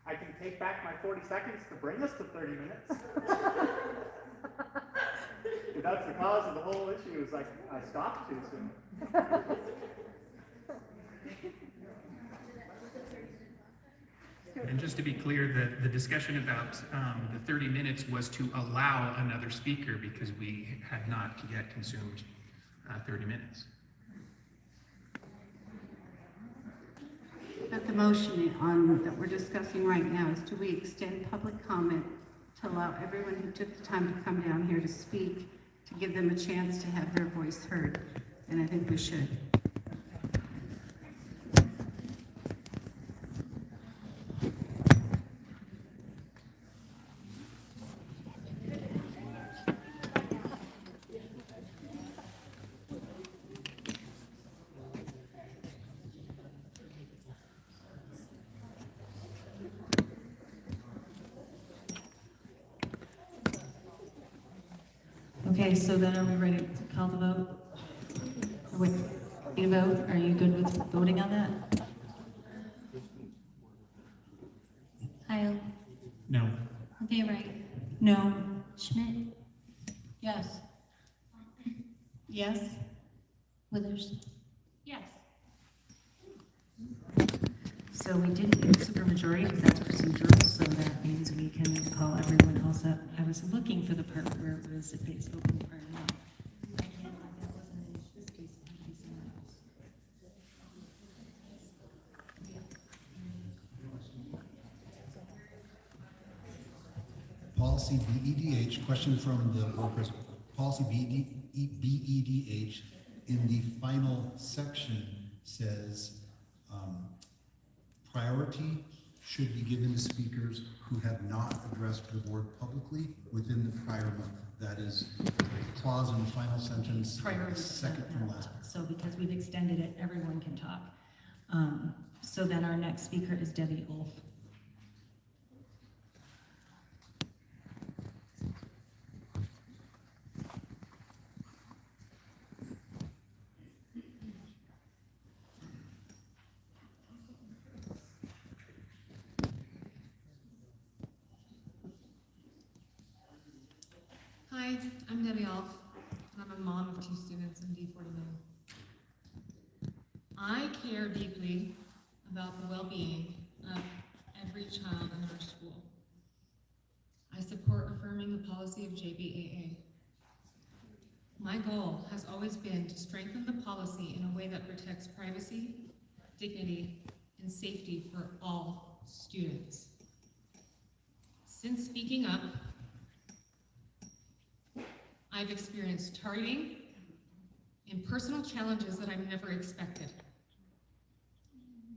Speaker 19: I can take back my 40 seconds to bring us to 30 minutes. If that's the cause of the whole issue, is like I stopped too soon.
Speaker 6: And just to be clear, the discussion about the 30 minutes was to allow another speaker because we had not yet consumed 30 minutes.
Speaker 5: But the motion on that we're discussing right now is, do we extend public comment to allow everyone who took the time to come down here to speak, to give them a chance to have their voice heard? And I think we should.
Speaker 17: Okay, so then are we ready to call the vote? Wait, you vote? Are you good with voting on that? Kyle?
Speaker 6: No.
Speaker 17: Okay, right. No. Schmidt?
Speaker 4: Yes.
Speaker 17: Yes. Withers?
Speaker 4: Yes.
Speaker 17: So we didn't get a supermajority because that's procedural, so that means we can call everyone else up. I was looking for the part where it was if it's open prior to that. That wasn't in this case, it would be somewhere else.
Speaker 7: Policy BEDH, question from the board president. Policy BEDH in the final section says, priority should be given to speakers who have not addressed the board publicly within the prior month. That is the clause in the final sentence,
Speaker 17: Priority.
Speaker 7: second from last.
Speaker 17: So because we've extended it, everyone can talk. So then our next speaker is Debbie Wolf.
Speaker 9: Hi, I'm Debbie Alf. I'm a mom of 2 students in D49. I care deeply about the well-being of every child in our school. I support affirming the policy of JBAA. My goal has always been to strengthen the policy in a way that protects privacy, dignity, and safety for all students. Since speaking up, I've experienced targeting and personal challenges that I've never expected.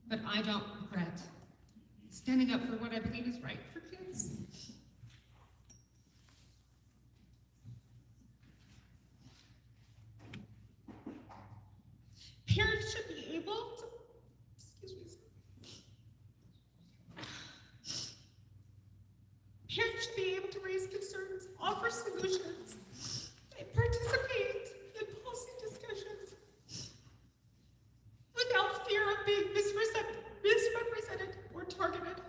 Speaker 9: But I don't regret standing up for what I believe is right for kids. Parents should be able to, Parents should be able to raise concerns, offer solutions, and participate in policy discussions without fear of being misrepresented or targeted.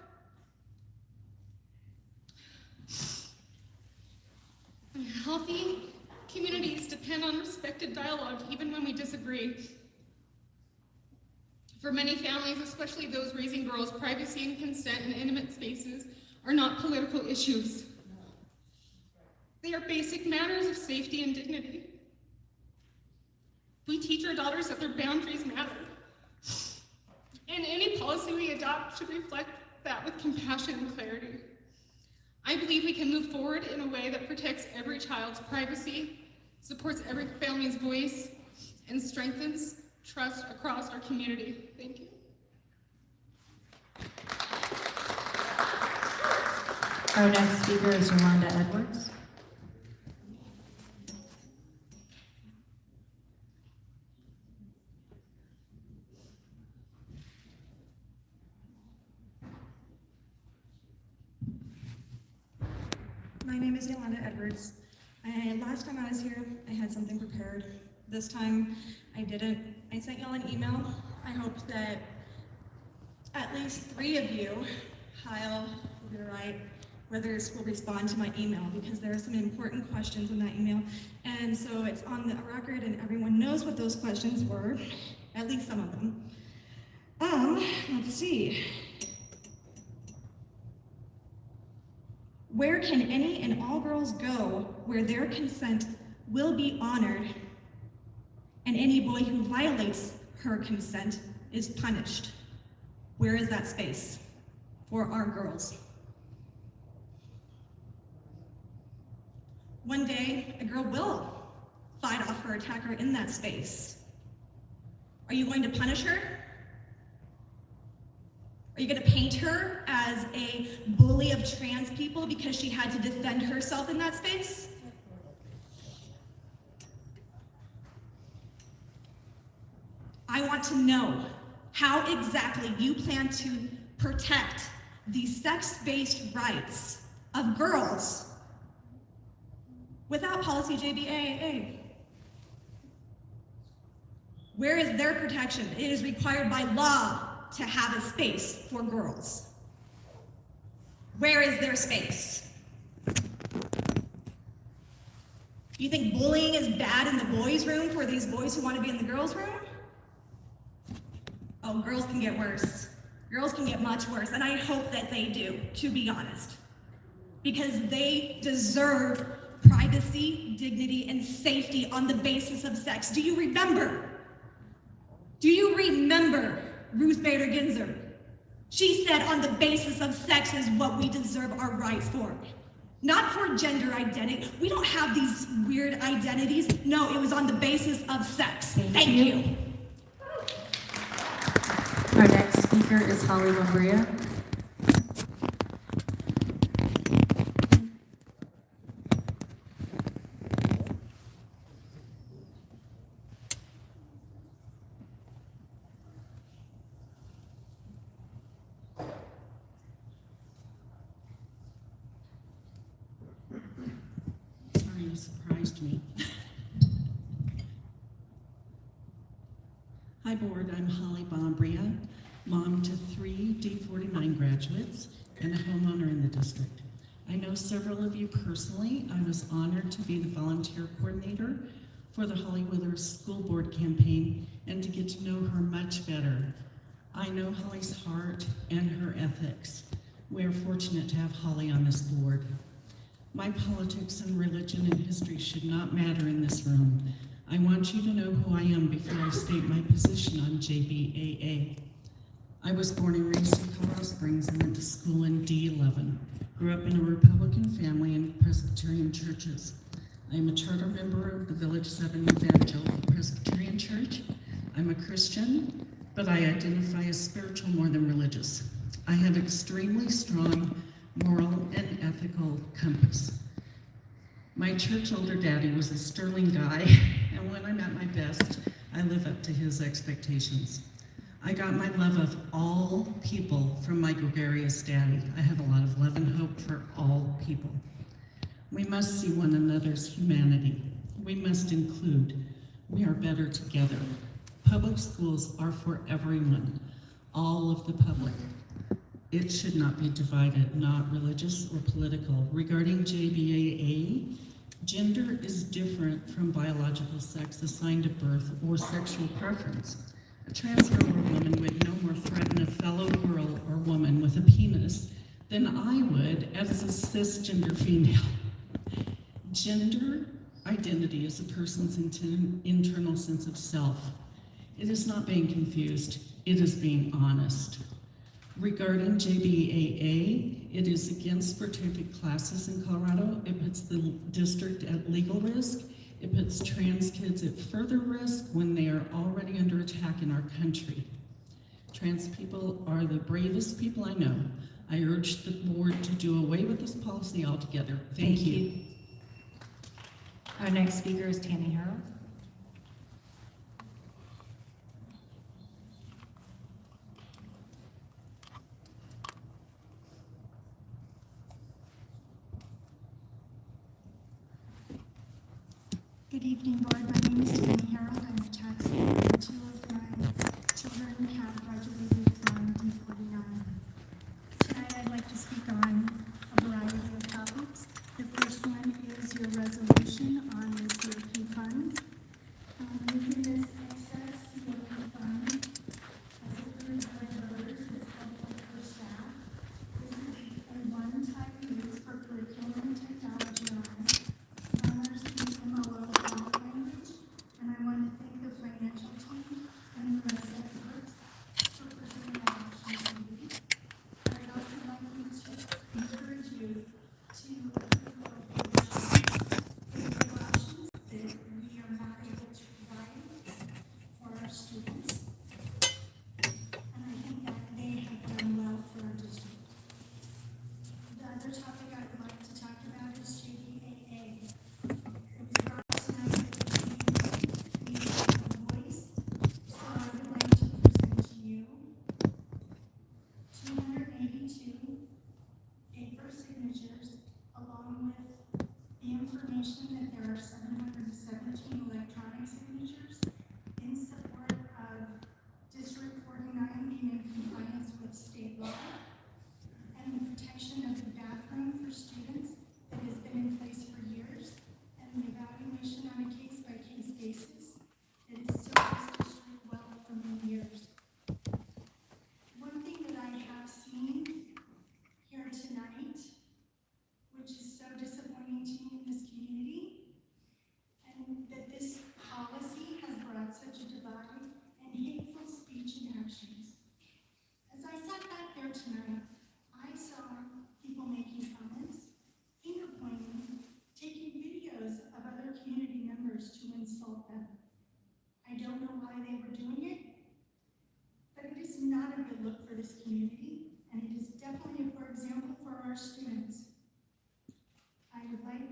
Speaker 9: Healthy communities depend on respected dialogue, even when we disagree. For many families, especially those raising girls, privacy and consent in intimate spaces are not political issues. They are basic matters of safety and dignity. We teach our daughters that their boundaries matter. And any policy we adopt should reflect that with compassion and clarity. I believe we can move forward in a way that protects every child's privacy, supports every family's voice, and strengthens trust across our community. Thank you.
Speaker 17: Our next speaker is Yolanda Edwards.
Speaker 22: My name is Yolanda Edwards, and last time I was here, I had something prepared. This time, I didn't. I sent y'all an email. I hope that at least 3 of you, Kyle, will be right, Withers, will respond to my email, because there are some important questions in that email. And so it's on the record, and everyone knows what those questions were, at least some of them. Let's see. Where can any and all girls go where their consent will be honored and any boy who violates her consent is punished? Where is that space for our girls? One day, a girl will fight off her attacker in that space. Are you going to punish her? Are you going to paint her as a bully of trans people because she had to defend herself in that space? I want to know how exactly you plan to protect the sex-based rights of girls without policy JBAA. Where is their protection? It is required by law to have a space for girls. Where is their space? Do you think bullying is bad in the boys' room for these boys who want to be in the girls' room? Oh, girls can get worse. Girls can get much worse, and I hope that they do, to be honest. Because they deserve privacy, dignity, and safety on the basis of sex. Do you remember? Do you remember Ruth Bader Ginsburg? She said on the basis of sex is what we deserve our rights for. Not for gender identity. We don't have these weird identities. No, it was on the basis of sex. Thank you.
Speaker 15: Our next speaker is Holly Labria.
Speaker 2: Sorry, you surprised me. Hi, board. I'm Holly Bombria, mom to 3 D49 graduates and a homeowner in the district. I know several of you personally. I was honored to be the volunteer coordinator for the Holly Withers School Board campaign and to get to know her much better. I know Holly's heart and her ethics. We are fortunate to have Holly on this board. My politics and religion and history should not matter in this room. I want you to know who I am before I state my position on JBAA. I was born and raised in Colorado Springs and went to school in D11. Grew up in a Republican family and Presbyterian churches. I am a charter member of the Village 7 Evangelical Presbyterian Church. I'm a Christian, but I identify as spiritual more than religious. I have extremely strong moral and ethical compass. My church older daddy was a sterling guy, and when I'm at my best, I live up to his expectations. I got my love of all people from my gregarious daddy. I have a lot of love and hope for all people. We must see one another's humanity. We must include. We are better together. Public schools are for everyone, all of the public. It should not be divided, not religious or political. Regarding JBAA, gender is different from biological sex assigned at birth or sexual preference. A trans girl or woman would no more threaten a fellow girl or woman with a penis than I would as a cisgender female. Gender identity is a person's internal sense of self. It is not being confused, it is being honest. Regarding JBAA, it is against protected classes in Colorado. It puts the district at legal risk. It puts trans kids at further risk when they are already under attack in our country. Trans people are the bravest people I know. I urge the board to do away with this policy altogether. Thank you.
Speaker 17: Our next speaker is Tammy Harrell.
Speaker 8: Good evening, board. My name is Tammy Harold. I'm a taxpayer. 2 of my children have graduated from D49. Tonight, I'd like to speak on a variety of topics. The first one is your resolution on the COP funds. Within this excess COP fund, as approved by the voters, is helpful for staff. This is a one-time use for curriculum and technology items. Learners use MLO language, and I want to thank the financial team and the rest experts for presenting that action committee. I'd also like to encourage you to approve the options that we are not able to provide for our students. And I think that they have done well for our district. The other topic I would like to talk about is JBAA. It was brought tonight that we need a voice, so I would like to present to you 282 paper signatures, along with the information that there are 717 electronic signatures in support of District 49 being in compliance with state law and the protection of the bathroom for students that has been in place for years, and the evaluation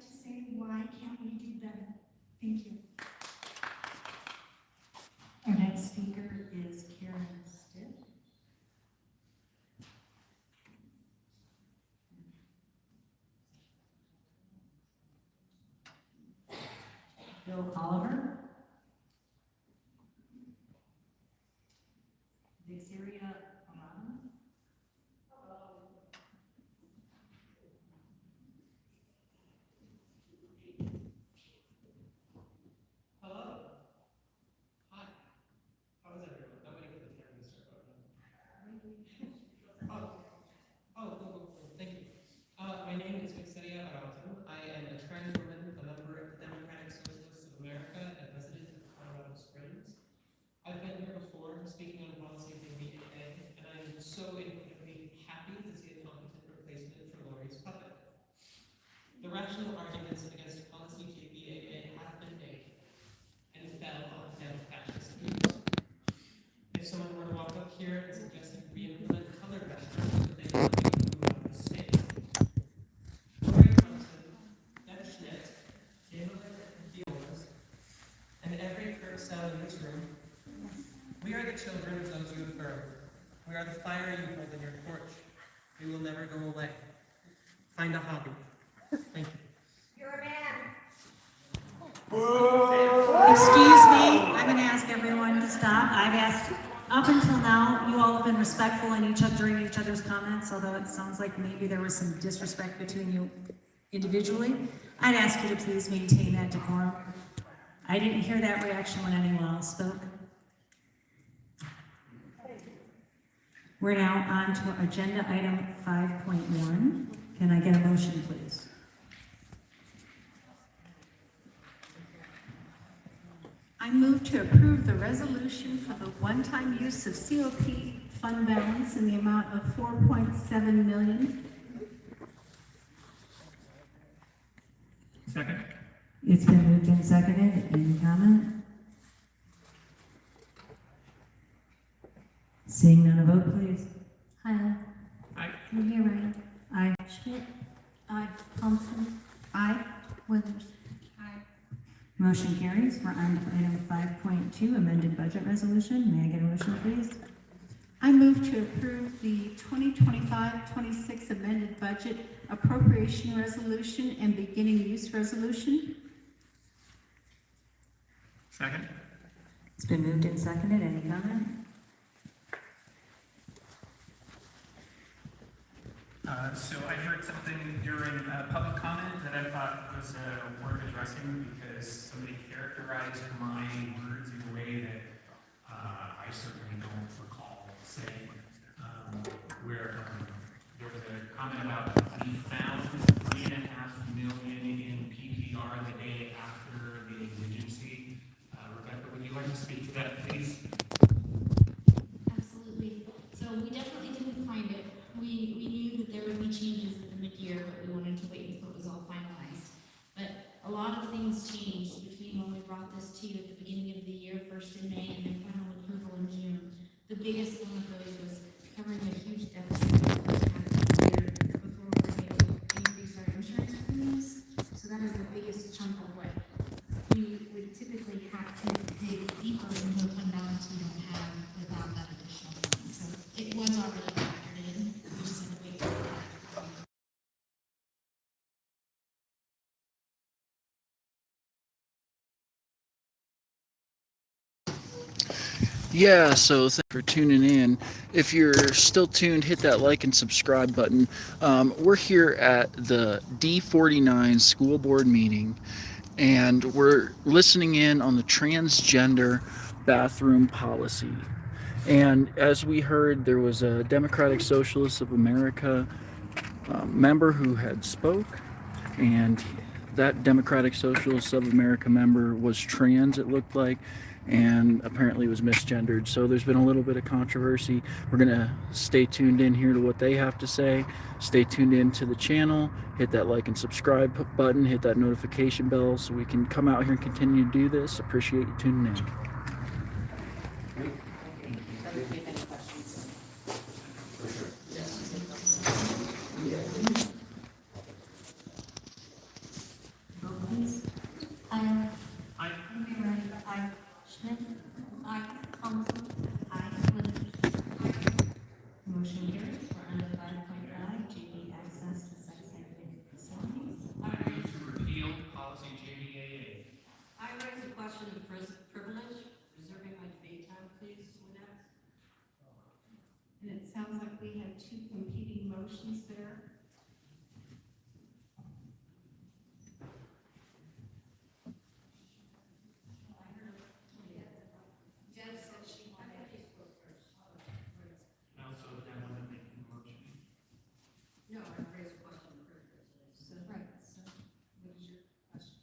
Speaker 8: to say, why can't we do better? Thank you.
Speaker 4: Our next speaker is Karen Stitt. Bill Oliver. Vixeria Amano.
Speaker 11: Hello. Hi. How is everyone? Nobody put the time to start cool. Thank you. My name is Vixeria Araujo. I am a trans woman, a member of the Democratic Socialists of America, and resident of Colorado Springs. I've been here before speaking on policy of JBAA, and I am so incredibly happy to see a competent replacement for Lori's puppet. The rational arguments against policy JBAA have been made and fell on deaf fascist views. If someone were to walk up here and suggest that we implement color measures, they would be moved out of the state. Lori Thompson, Deb Schmidt, Taylor Diaz, and every first cell in this room, we are the children of those you have burned. We are the fire you hold in your porch. We will never go away. Find a hobby. Thank you.
Speaker 4: You're a man.
Speaker 12: Excuse me, I'm going to ask everyone to stop. I've asked, up until now, you all have been respectful in during each other's comments, although it sounds like maybe there was some disrespect between you individually. I'd ask you to please maintain that decorum. I didn't hear that reaction when anyone else spoke. We're now on to agenda item 5.1. Can I get a motion, please? I move to approve the resolution for the one-time use of COP fund balance in the amount of $4.7 million.
Speaker 6: Second.
Speaker 12: It's been moved and seconded. Any comment? Seeing none, a vote, please.
Speaker 8: Heil.
Speaker 6: Aye.
Speaker 8: Rivera.
Speaker 12: Aye.
Speaker 8: Schmidt. Aye. Thompson. Aye. Withers. Aye.
Speaker 12: Motion carries. We're on to item 5.2, amended budget resolution. May I get a motion, please?
Speaker 5: I move to approve the 2025-26 amended budget appropriation resolution and beginning use resolution.
Speaker 6: Second.
Speaker 12: It's been moved and seconded. Any comment?
Speaker 6: So I heard something during public comment that I thought was worth addressing because somebody characterized my words in a way that I certainly don't recall saying. Where there was a comment about we found $3.5 million in PPR the day after the exigency. Rebecca, would you like to speak to that, please?
Speaker 23: Absolutely. So we definitely didn't find it. We knew that there would be changes at the mid-year, but we wanted to wait until it was all finalized. But a lot of things changed between when we brought this to you at the beginning of the year, first in May, and then final approval in June. The biggest one of those was covering a huge deficit for the first half of the year before we were able to increase our insurance premiums. So that is the biggest chunk of what we would typically have to dig deeper into a fund balance we don't have without that additional money. So it was already factored in. We just had to wait for that.
Speaker 24: Yeah, so thanks for tuning in. If you're still tuned, hit that like and subscribe button. We're here at the D49 school board meeting, and we're listening in on the transgender bathroom policy. And as we heard, there was a Democratic Socialists of America member who had spoke, and that Democratic Socialists of America member was trans, it looked like, and apparently was misgendered. So there's been a little bit of controversy. We're gonna stay tuned in here to what they have to say. Stay tuned in to the channel, hit that like and subscribe button, hit that notification bell so we can come out here and continue to do this. Appreciate you tuning in.
Speaker 6: policy JBAA.
Speaker 4: I raise a question of privilege, reserving my debate time, please, Lynette.
Speaker 5: And it sounds like we have two competing motions there.
Speaker 4: Deb said she wanted to spoke first.
Speaker 6: No, so that wasn't making a motion.
Speaker 4: No, I raised a question of privilege.
Speaker 17: So, right, so what is your question?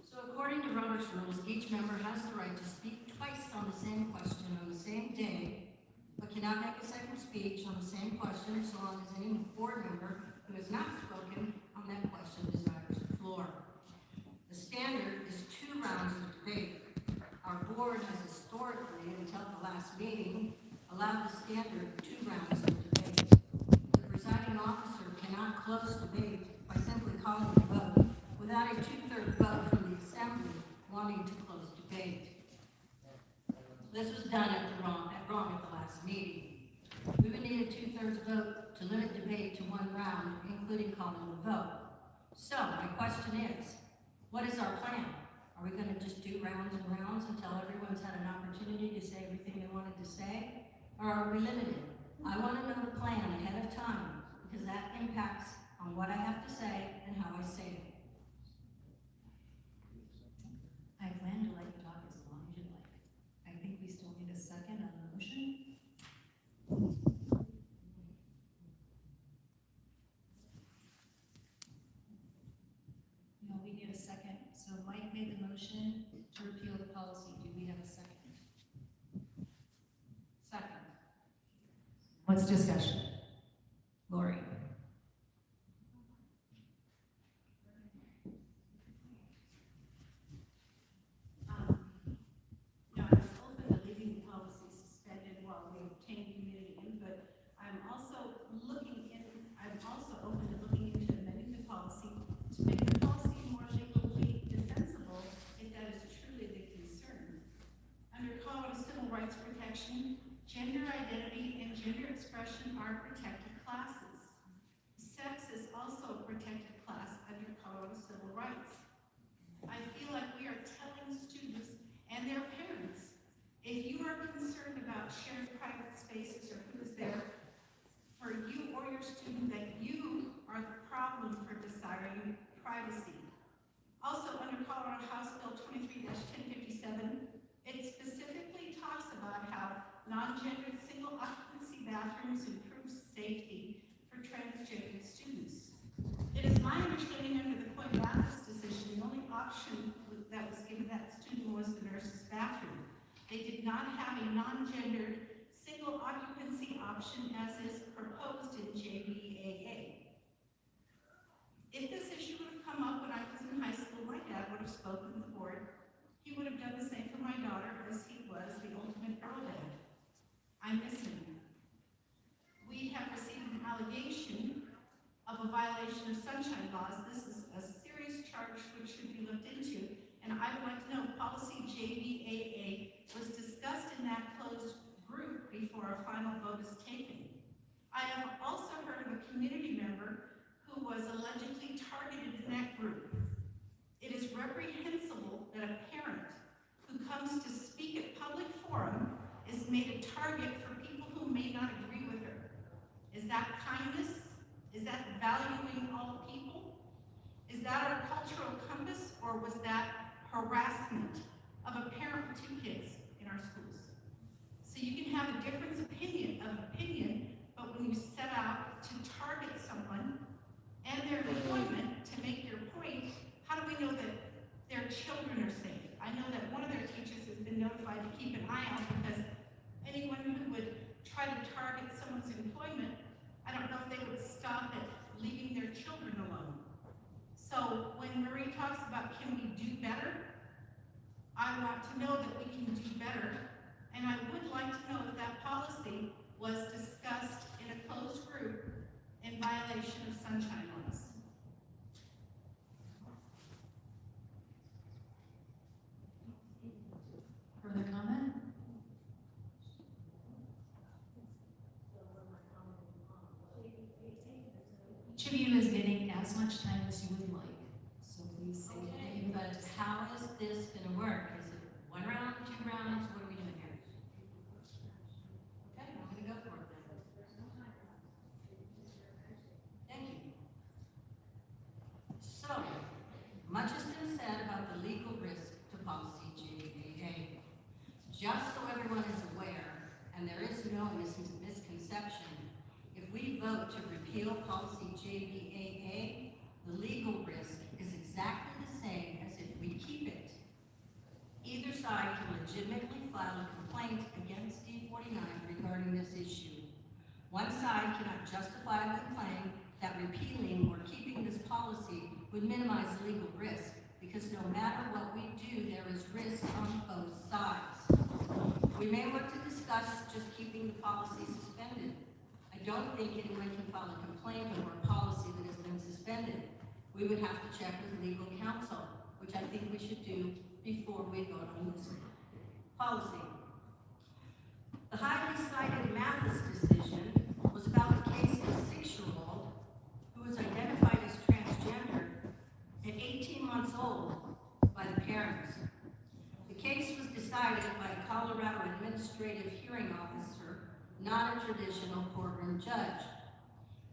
Speaker 4: So according to Robert's rules, each member has the right to speak twice on the same question on the same day, but cannot make a second speech on the same question so long as any board member who has not spoken on that question desires the floor. The standard is 2 rounds of debate. Our board has historically, until the last meeting, allowed the standard 2 rounds of debate. The presiding officer cannot close debate by simply calling a vote without a 2/3 vote from the assembly wanting to close debate. This was done wrong at the last meeting. We would need a 2/3 vote to limit debate to 1 round, including calling a vote. So my question is, what is our plan? Are we going to just do rounds and rounds until everyone's had an opportunity to say everything they wanted to say? Or are we limited? I want to know the plan ahead of time because that impacts on what I have to say and how I say it.
Speaker 17: I plan to let you talk as long as you like. I think we still need a second on the motion. No, we need a second. So Mike made the motion to repeal the policy. Do we have a second? Second. What's discussion? Lori?
Speaker 5: No, I'm open to leaving the policy suspended while we obtain community input. I'm also open to looking into amending the policy to make the policy more legally defensible if that is truly the concern. Under Colorado civil rights protection, gender identity and gender expression are protected classes. Sex is also a protected class under Colorado civil rights. I feel like we are telling students and their parents, if you are concerned about shared private spaces or who is there for you or your student, that you are the problem for desiring privacy. Also, under Colorado House Bill 23-1057, it specifically talks about how non-gendered single occupancy bathrooms improve safety for transgender students. It is my understanding under the Coy Baptist decision, the only option that was given that student was the nurse's bathroom. They did not have a non-gendered single occupancy option as is proposed in JBAA. If this issue would have come up when I was in high school, my dad would have spoken to the board. He would have done the same for my daughter as he was the ultimate girl dad. I miss him. We have received an allegation of a violation of sunshine laws. This is a serious charge which should be looked into, and I would like to know if policy JBAA was discussed in that closed group before a final vote is taken. I have also heard of a community member who was allegedly targeted in that group. It is reprehensible that a parent who comes to speak at public forum is made a target for people who may not agree with her. Is that kindness? Is that valuing all people? Is that our cultural compass, or was that harassment of a parent with 2 kids in our schools? So you can have a difference of opinion, but when you set out to target someone and their employment to make your point, how do we know that their children are safe? I know that one of their teachers has been notified to keep an eye out because anyone who would try to target someone's employment, I don't know if they would stop at leaving their children alone. So when Marie talks about can we do better,
Speaker 17: Each of you is getting as much time as you would like, so please say your
Speaker 4: Okay,
Speaker 17: name.
Speaker 4: but how is this gonna work? Is it 1 round, 2 rounds? What are we doing here? Okay, I'm gonna go for it then. Thank you. So, much has been said about the legal risk to policy JBAA. Just so everyone is aware, and there is no misconception, if we vote to repeal policy JBAA, the legal risk is exactly the same as if we keep it. Either side can legitimately file a complaint against D49 regarding this issue. One side cannot justifiably claim that repealing or keeping this policy would minimize legal risk, because no matter what we do, there is risk on both sides. We may want to discuss just keeping the policy suspended. I don't think anyone can file a complaint over a policy that has been suspended. We would have to check with legal counsel, which I think we should do before we vote on this policy. The highly cited Mathis decision was about the case of a 6-year-old who was identified as transgender at 18 months old by the parents. The case was decided by a Colorado administrative hearing officer, not a traditional courtroom judge.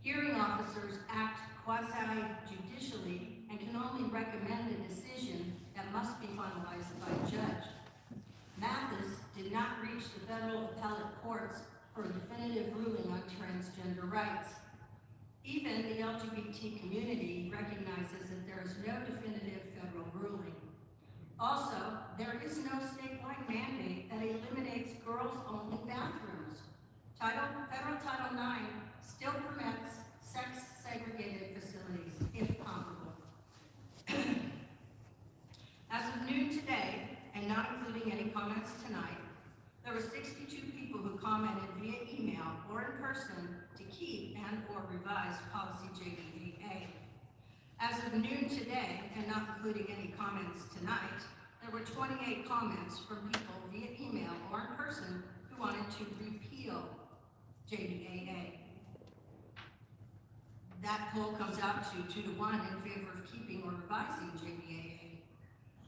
Speaker 4: Hearing officers act quasi-judicially and can only recommend a decision that must be finalized by a judge. Mathis did not reach the federal appellate courts for a definitive ruling on transgender rights. Even the LGBT community recognizes that there is no definitive federal ruling. Also, there is no statewide mandate that eliminates girls-only bathrooms. Federal Title IX still permits sex-segregated facilities, if comparable. As of noon today, and not including any comments tonight, there were 62 people who commented via email or in person to keep and/or revise policy JBAA. As of noon today, and not including any comments tonight, there were 28 comments from people via email or in person who wanted to repeal JBAA. That poll comes out to 2-1 in favor of keeping or revising JBAA.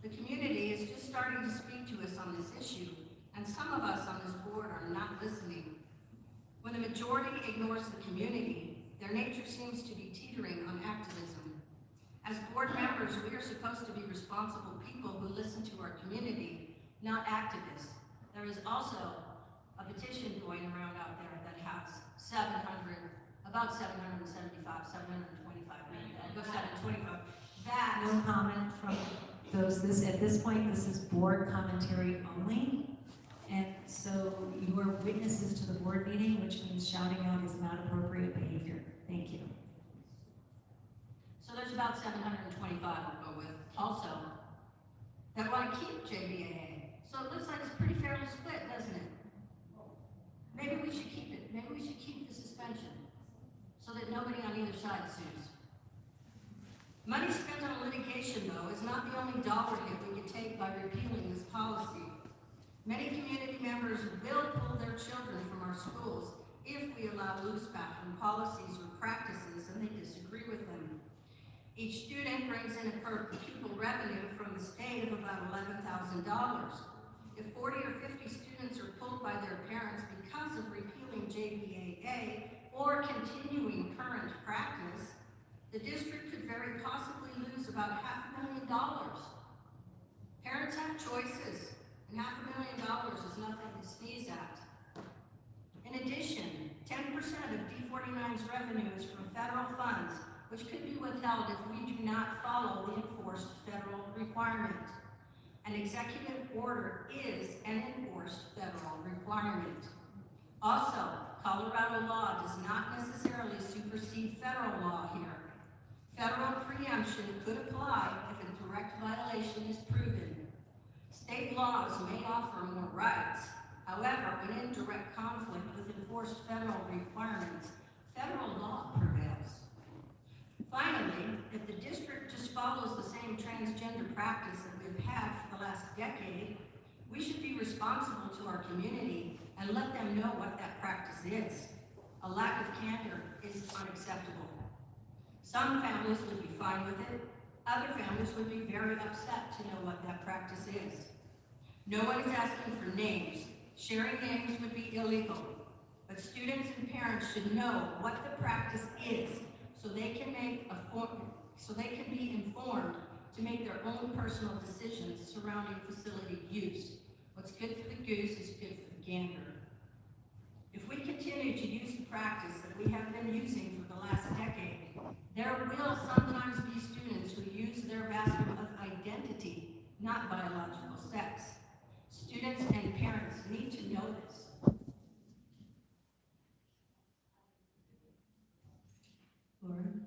Speaker 4: The community is just starting to speak to us on this issue, and some of us on this board are not listening. When the majority ignores the community, their nature seems to be teetering on activism. As board members, we are supposed to be responsible people who listen to our community, not activists. There is also a petition going around out there that has about 775, 725 million, go 725. That
Speaker 12: No comment from those, at this point, this is board commentary only. And so you are witnesses to the board meeting, which means shouting out is not appropriate behavior. Thank you.
Speaker 4: So there's about 725 we'll go with also that want to keep JBAA. So it looks like it's pretty fairly split, doesn't it? Maybe we should keep it. Maybe we should keep the suspension so that nobody on either side sues. Money spent on litigation, though, is not the only dollar hit we can take by repealing this policy. Many community members will pull their children from our schools if we allow loose bathroom policies or practices and they disagree with them. Each student brings in a per pupil revenue from the state of about $11,000. If 40 or 50 students are pulled by their parents because of repealing JBAA or continuing current practice, the district could very possibly lose about $500,000. Parents have choices, and $500,000 is nothing to sneeze at. In addition, 10% of D49's revenue is from federal funds, which could be withheld if we do not follow the enforced federal requirement. An executive order is an enforced federal requirement. Also, Colorado law does not necessarily supersede federal law here. Federal preemption could apply if a direct violation is proven. State laws may offer more rights. However, when in direct conflict with enforced federal requirements, federal law prevails. Finally, if the district just follows the same transgender practice that we've had for the last decade, we should be responsible to our community and let them know what that practice is. A lack of candor is unacceptable. Some families would be fine with it. Other families would be very upset to know what that practice is. No one is asking for names. Sharing names would be illegal. But students and parents should know what the practice is so they can be informed to make their own personal decisions surrounding facility use. What's good for the goose is good for the gander. If we continue to use the practice that we have been using for the last decade, there will sometimes be students who use their bathroom of identity, not biological sex. Students and parents need to know this.
Speaker 1: Lauren?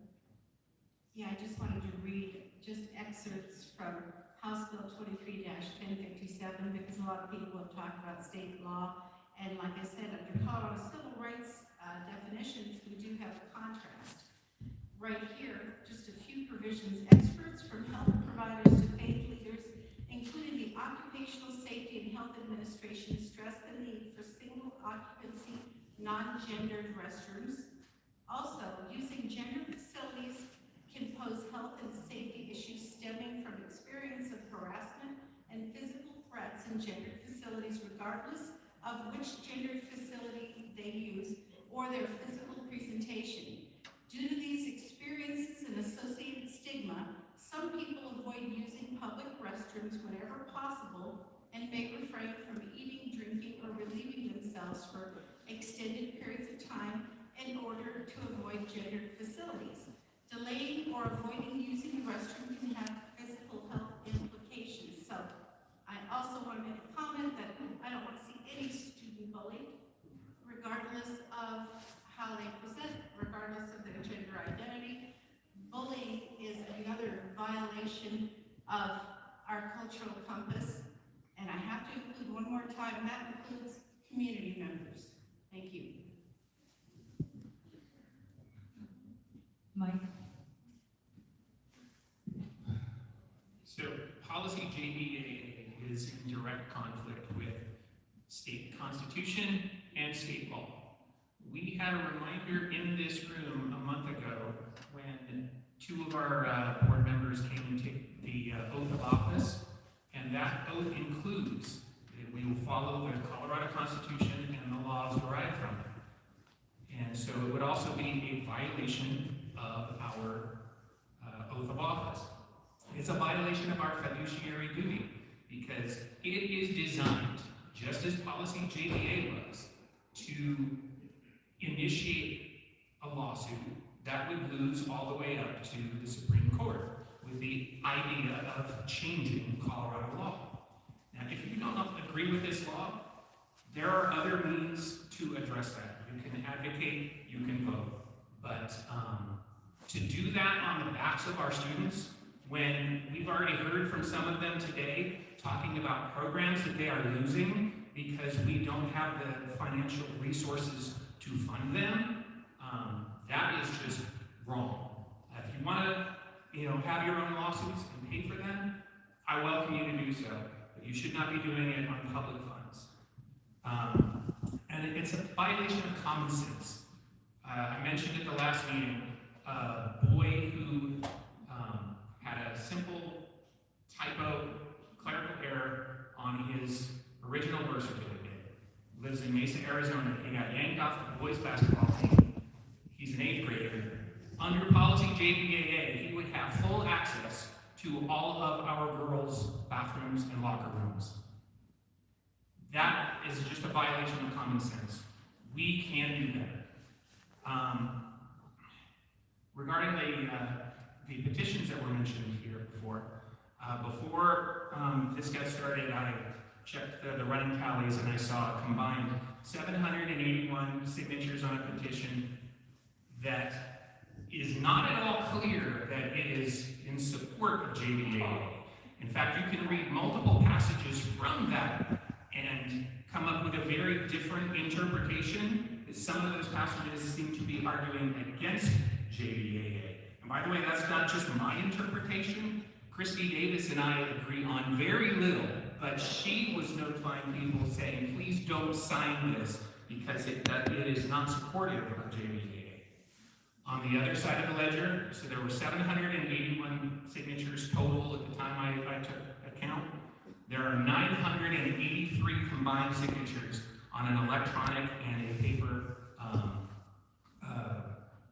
Speaker 1: Yeah, I just wanted to read just excerpts from House Bill 23-1057 because a lot of people have talked about state law. And like I said, under Colorado civil rights definitions, we do have a contrast. Right here, just a few provisions. Experts from health providers to faith leaders, including the Occupational Safety and Health Administration, stress the need for single occupancy, non-gendered restrooms. Also, using gendered facilities can pose health and safety issues stemming from experience of harassment and physical threats in gendered facilities, regardless of which gendered facility they use or their physical presentation. Due to these experiences and associated stigma, some people avoid using public restrooms whenever possible and may refrain from eating, drinking, or relieving themselves for extended periods of time in order to avoid gendered facilities. Delaying or avoiding using the restroom can have physical health implications. So I also want to make a comment that I don't want to see any student bullied, regardless of how they present, regardless of their gender identity. Bullying is another violation of our cultural compass. And I have to include one more time, and that includes community members. Thank you.
Speaker 12: Mike?
Speaker 6: So policy JBAA is in direct conflict with state constitution and state law. We had a reminder in this room a month ago when two of our board members came and take the oath of office, and that oath includes that we will follow the Colorado Constitution and the laws derived from it. And so it would also be a violation of our oath of office. It's a violation of our fiduciary duty because it is designed, just as policy JBA was, to initiate a lawsuit that would lose all the way up to the Supreme Court with the idea of changing Colorado law. Now, if you don't agree with this law, there are other means to address that. You can advocate, you can vote, but to do that on the backs of our students, when we've already heard from some of them today talking about programs that they are losing because we don't have the financial resources to fund them, that is just wrong. If you want to, have your own lawsuits and pay for them, I welcome you to do so, but you should not be doing it on public funds. And it's a violation of common sense. I mentioned at the last meeting a boy who had a simple typo, clerical error on his original birth certificate. Lives in Mesa, Arizona. He got yanked off the boys' basketball team. He's an 8th grader. Under policy JBAA, he would have full access to all of our girls' bathrooms and locker rooms. That is just a violation of common sense. We can do better. Regarding the petitions that were mentioned here before, this got started, I checked the running tallies and I saw a combined 781 signatures on a petition that is not at all clear that it is in support of JBAA. In fact, you can read multiple passages from that and come up with a very different interpretation. Some of those passages seem to be arguing against JBAA. And by the way, that's not just my interpretation. Christy Davis and I agree on very little, but she was notifying people saying, please don't sign this because it is not supportive of JBAA. On the other side of the ledger, so there were 781 signatures total at the time I took account. There are 983 combined signatures on an electronic and a paper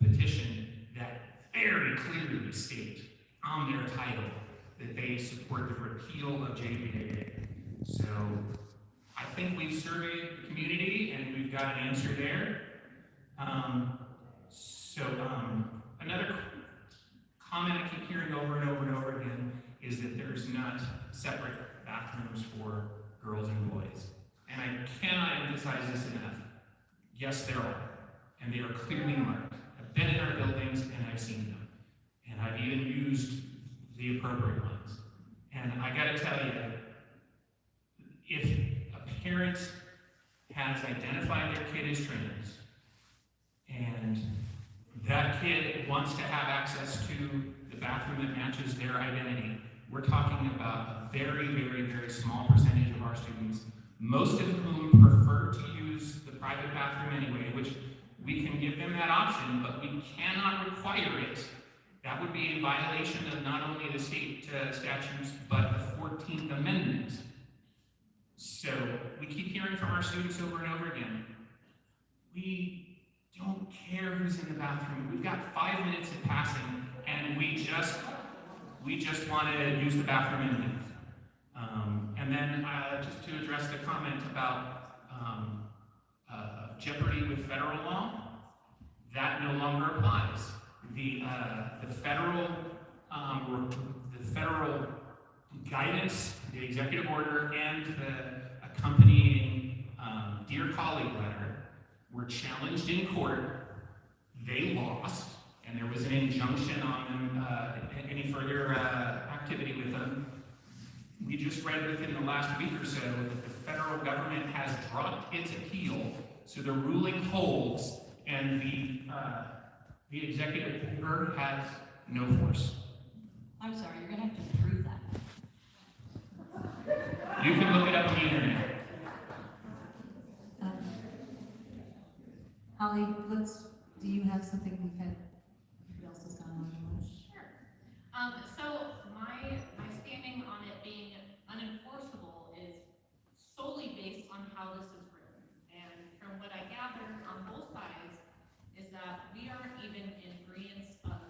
Speaker 6: petition that very clearly state on their title that they support the repeal of JBAA. So I think we've surveyed the community and we've got an answer there. Another comment I keep hearing over and over and over again is that there's not separate bathrooms for girls and boys. And I cannot emphasize this enough. Yes, there are. And they are clearly marked. I've been in our buildings and I've seen them. And I've even used the appropriate ones. And I gotta tell you, if a parent has identified their kid as trans, and that kid wants to have access to the bathroom that matches their identity, we're talking about a very, very, very small percentage of our students, most of whom prefer to use the private bathroom anyway, which we can give them that option, but we cannot require it. That would be in violation of not only the state statutes, but the 14th Amendment. So we keep hearing from our students over and over again, we don't care who's in the bathroom. We've got 5 minutes in passing, and we just want to use the bathroom and leave. And then just to address the comment about jeopardy with federal law, that no longer applies. The federal guidance, the executive order, and the accompanying Dear Colleague letter were challenged in court. They lost, and there was an injunction on them, any further activity with them. We just read within the last week or so that the federal government has dropped its appeal, so the ruling holds, and the executive order has no force.
Speaker 4: I'm sorry, you're gonna have to prove that.
Speaker 6: You can look it up on the internet.
Speaker 4: Holly, do you have something we've had, who else has gone on?
Speaker 3: Sure. So my standing on it being unenforceable is solely based on how this is written. And from what I gathered on both sides is that we aren't even in agreement of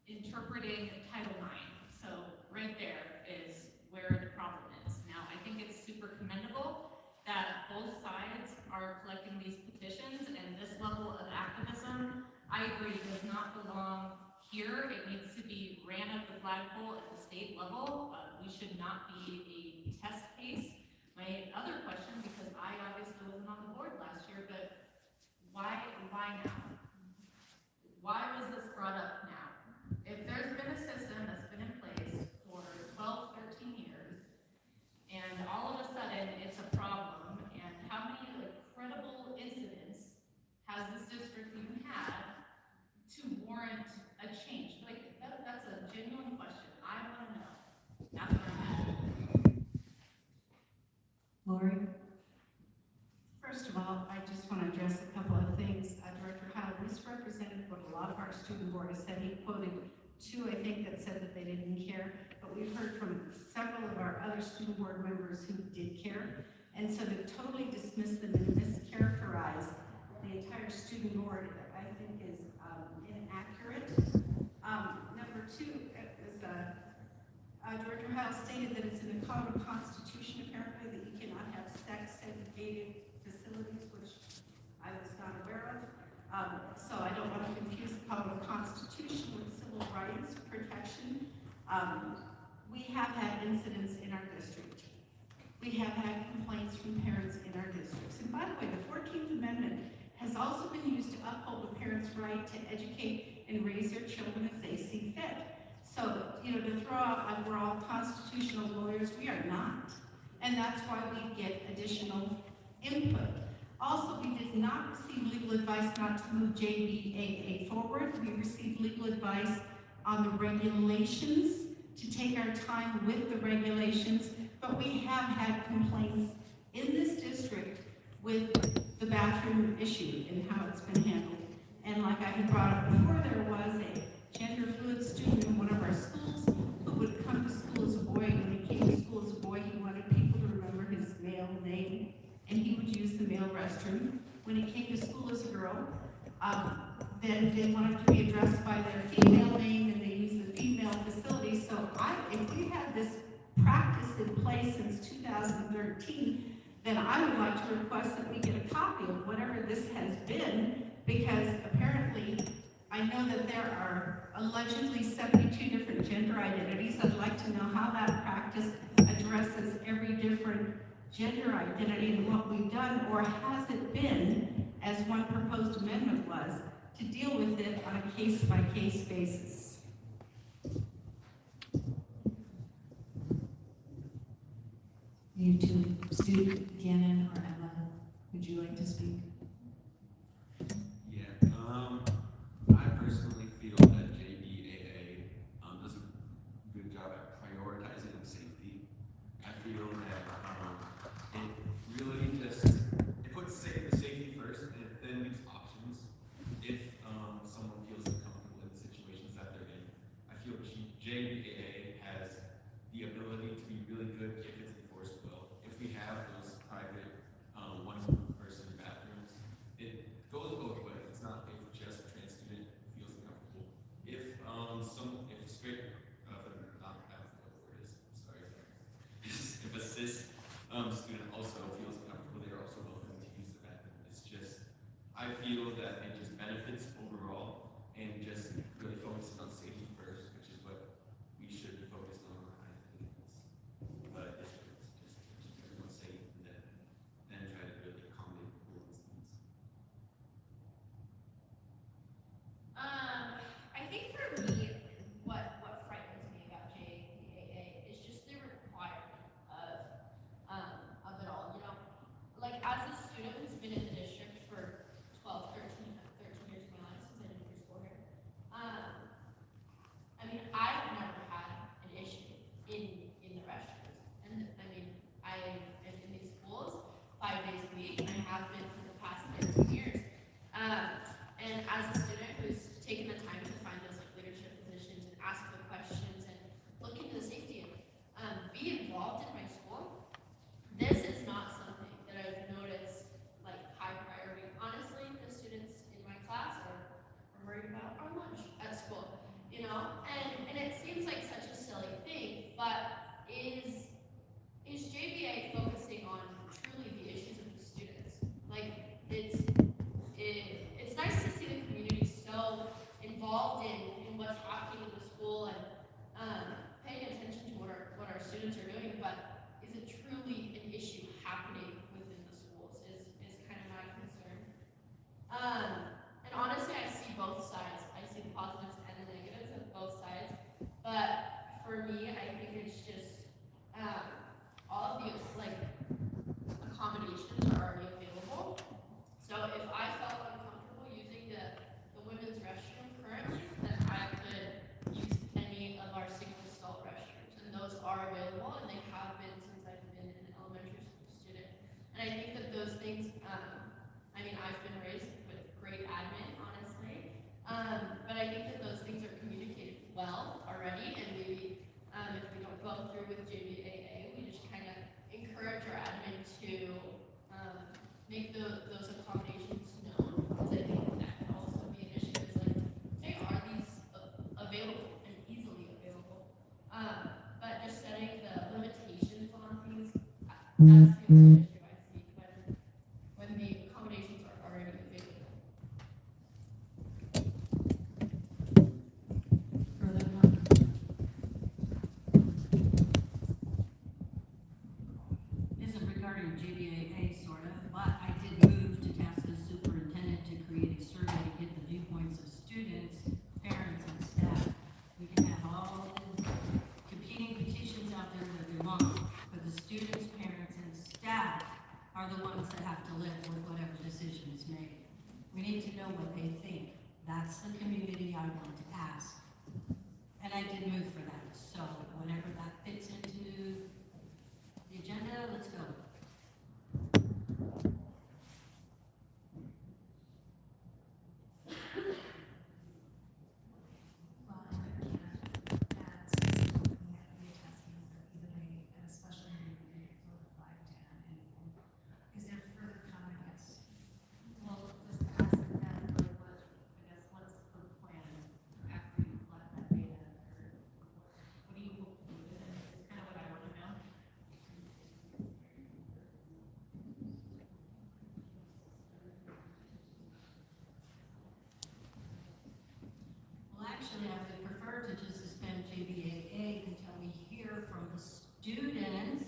Speaker 3: interpreting Title IX. So right there is where the problem is. Now, I think it's super commendable that both sides are collecting these petitions, and this level of activism, I agree, does not belong here. It needs to be ran up the flagpole at the state level. We should not be a test case. My other question, because I obviously wasn't on the board last year, but why now? Why was this brought up now? If there's been a system that's been in place for 12, 13 years, and all of a sudden it's a problem, and how many credible incidents has this district even had to warrant a change? That's a genuine question. I want to know. That's what I'm at.
Speaker 4: Lori?
Speaker 1: First of all, I just want to address a couple of things. Director Howe misrepresented what a lot of our student board has said. He quoted two, I think, that said that they didn't care, but we've heard from several of our other student board members who did care. And so to totally dismiss them and mischaracterize the entire student board, I think is inaccurate. Number two, is Director Howe stated that it's in the Colorado Constitution, apparently, that you cannot have sex-segregated facilities, which I was not aware of. So I don't want to confuse the Colorado Constitution with civil rights protection. We have had incidents in our district. We have had complaints from parents in our districts. And by the way, the 14th Amendment has also been used to uphold the parents' right to educate and raise their children as they see fit. So, to throw out like we're all constitutional lawyers, we are not. And that's why we get additional input. Also, we did not receive legal advice not to move JBAA forward. We received legal advice on the regulations, to take our time with the regulations, but we have had complaints in this district with the bathroom issue and how it's been handled. And like I had brought up before, there then they want it to be addressed by their female name and they use the female facility. So if we had this practice in place since 2013, then I would like to request that we get a copy of whatever this has been, because apparently I know that there are allegedly 72 different gender identities. I'd like to know how that practice addresses every different gender identity and what we've done, or has it been, as one proposed amendment was, to deal with it on a case-by-case basis.
Speaker 17: You two speak, Gannon or Emma, would you like to speak?
Speaker 10: Yeah, I personally feel that JBAA does a good job at prioritizing safety. I feel that it really it puts safety first, and it then leaves options if someone feels uncomfortable in the situations that they're in. I feel JBAA has the ability to be really good if it's enforced well. If we have those private one-person bathrooms, it goes both ways. It's not if just a trans student feels uncomfortable. If straight not what the word is, sorry. If a cis student also feels uncomfortable, they're also welcome to use the bathroom. It's just, I feel that it just benefits overall, and just really focuses on safety first, which is what we should be focused on, I think, but districts, just to keep everyone safe, and then try to really accommodate everyone's needs.
Speaker 3: I think for me, what frightens me about JBAA is just the requirement of it all. You know, like as a student who's been in the district for 13 years of my life since I did preschool here. I mean, I've never had an issue in the restrooms, and I mean, I am in these schools 5 days a week, and I have been for the past 13 years. And as a student who's taken the time to find those like leadership positions and ask the questions and look into the safety and be involved in my school, this is not something that I've noticed like high priority. Honestly, the students in my class are worried about our lunch at school, you know, and it seems like such a silly thing, but is JBA focusing on truly the issues of the students? Like it's nice to see the community so involved in what's happening in the school and paying attention to what our students are doing, but is it truly an issue happening within the schools is kind of my concern. And honestly, I see both sides. I see the positives and the negatives of both sides, but for me, I think it's just all of the like accommodations are already available. So if I felt uncomfortable using the women's restroom currently, then I could use any of our single stall restrooms, and those are available, and they have been since I've been an elementary school student. And I think that those things, I mean, I've been raised with great admin, honestly, but I think that those things are communicated well already, and maybe if we don't go through with JBAA, we just kind of encourage our admin to make those accommodations known, because I think that can also be an issue. Is like, hey, are these available and easily available? But just setting the limitations on things, that's the only issue I see when the accommodations are already available.
Speaker 17: Further comment?
Speaker 4: This is regarding JBAA, sort of, but I did move to task the superintendent to create a survey to get the viewpoints of students, parents, and staff. We can have all the competing petitions out there that we want, but the students, parents, and staff are the ones that have to live with whatever decision is made. We need to know what they think. That's the community I want to ask. And I did move for that, so whenever that fits into the agenda, let's go.
Speaker 17: Well, I can't add something looking at the testing for either day, and especially for 510, and is there further comment? Yes.
Speaker 1: Well, just ask them like what
Speaker 4: actually, I would prefer to just suspend JBAA until we hear from the students,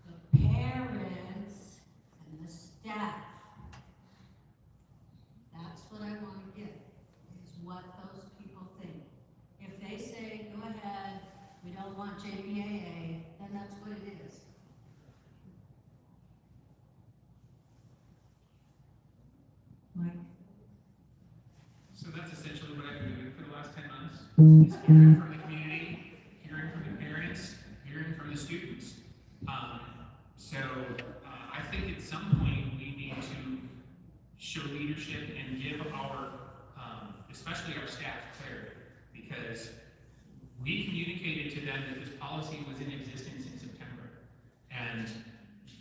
Speaker 4: the parents, and the staff. That's what I want to get, is what those people think. If they say, go ahead, we don't want JBAA, then that's what it is. Mike?
Speaker 6: So that's essentially what I've been doing for the last 10 months, is hearing from the community, hearing from the parents, hearing from the students. I think at some point we need to show leadership and give our, especially our staff, clarity, because we communicated to them that this policy was in existence in September, and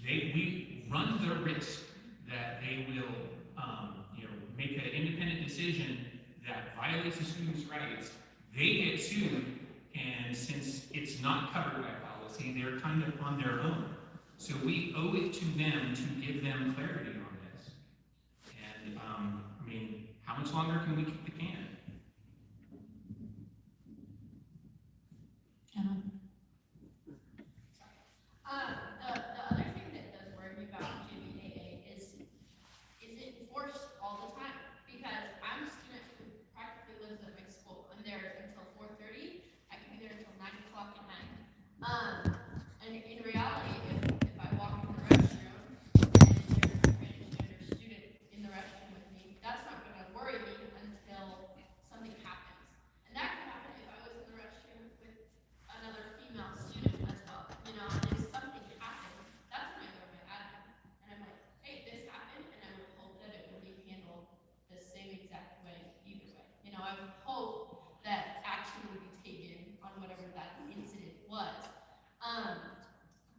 Speaker 6: we run the risk that they will make an independent decision that violates the students' rights. They get sued, and since it's not covered by policy, they're kind of on their own. So we owe it to them to give them clarity on this. And how much longer can we kick the can?
Speaker 4: Emma?
Speaker 3: The other thing that does worry me about JBAA is it enforced all the time? Because I'm a student who practically lives at my school. I'm there until 4:30. I can be there until 9 o'clock at night. And in reality, if I walk in the restroom and there's a transgender student in the restroom with me, that's not going to worry me until something happens. And that could happen if I was in the restroom with another female student as well. And if something happened, that's when I go to my admin. And I'm like, hey, this happened, and I would hope that it would be handled the same exact way either way. I would hope that action would be taken on whatever that incident was.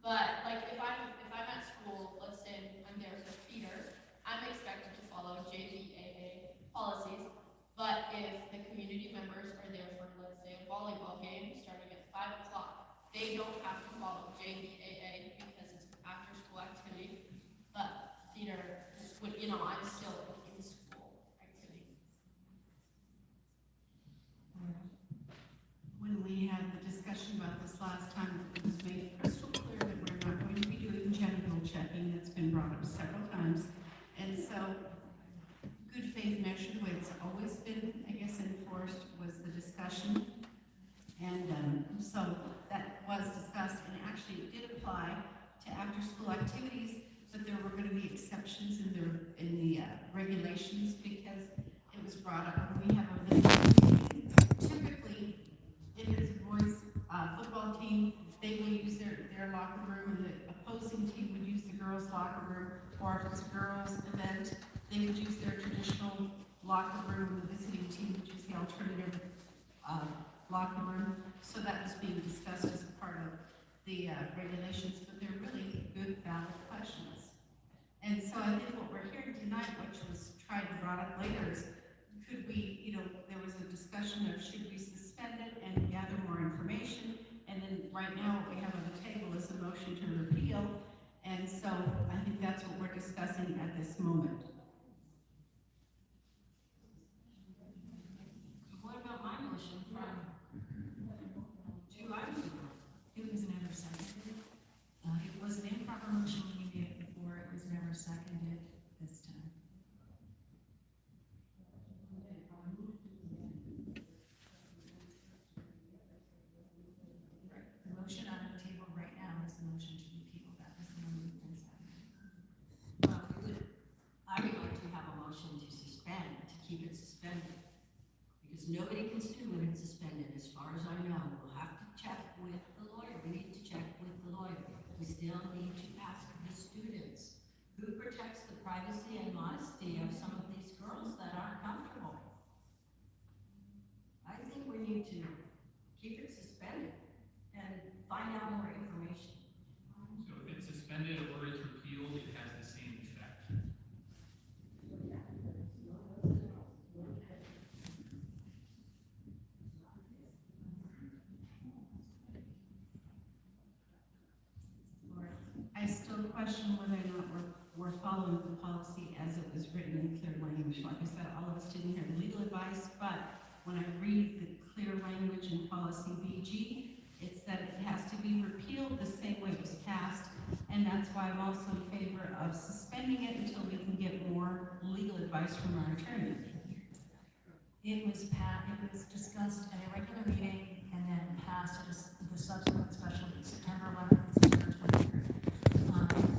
Speaker 3: But like if I'm at school, let's say I'm there as a feeder, I'm expected to follow JBAA policies. But if the community members are there for, let's say, a volleyball game starting at 5 o'clock, they don't have to follow JBAA because it's an after-school activity. But feeder would, I'm still in school activity.
Speaker 1: When we had the discussion about this last time, it was made crystal clear that we're not going to be doing genital checking. That's been brought up several times. And so, good faith measure, the way it's always been, I guess, enforced, was the discussion. And so that was discussed, and actually it did apply to after-school activities, but there were going to be exceptions in the regulations because it was brought up when we have a visiting. Typically, if it's a boys' football team, they will use their locker room, and the opposing team would use the girls' locker room. Or if it's a girls' event, they would use their traditional locker room, and the visiting team would use the alternative locker room. So that was being discussed as a part of the regulations, but they're really good, valid questions. And so I think what we're hearing tonight, which was tried and brought up later, is could we, there was a discussion of should we suspend it and gather more information, and then right now what we have on the table is a motion to repeal, and so I think that's what we're discussing at this moment.
Speaker 4: What about my motion from 2 items ago?
Speaker 17: It was never seconded. It was an improper motion when you made it before. It was never seconded this time. The motion on the table right now is the motion to repeal. That was the one moved and seconded.
Speaker 4: I would like to have a motion to suspend, to keep it suspended. Because nobody can sue when it's suspended, as far as I know. We'll have to check with the lawyer. We need to check with the lawyer. We still need to ask the students who protects the privacy and modesty of some of these girls that aren't comfortable. I think we need to keep it suspended and find out more information.
Speaker 6: So if it's suspended or it's repealed, it has the same effect.
Speaker 1: I still question whether or not we're following the policy as it was written in clear language. Like I said, all of us didn't hear the legal advice, but when I read the clear language in policy BG, it's that it has to be repealed the same way it was passed, and that's why I'm also in favor of suspending it until we can get more legal advice from our attorney.
Speaker 12: It was discussed at a regular meeting and then passed at the subsequent special meeting, September 11th, September 23rd.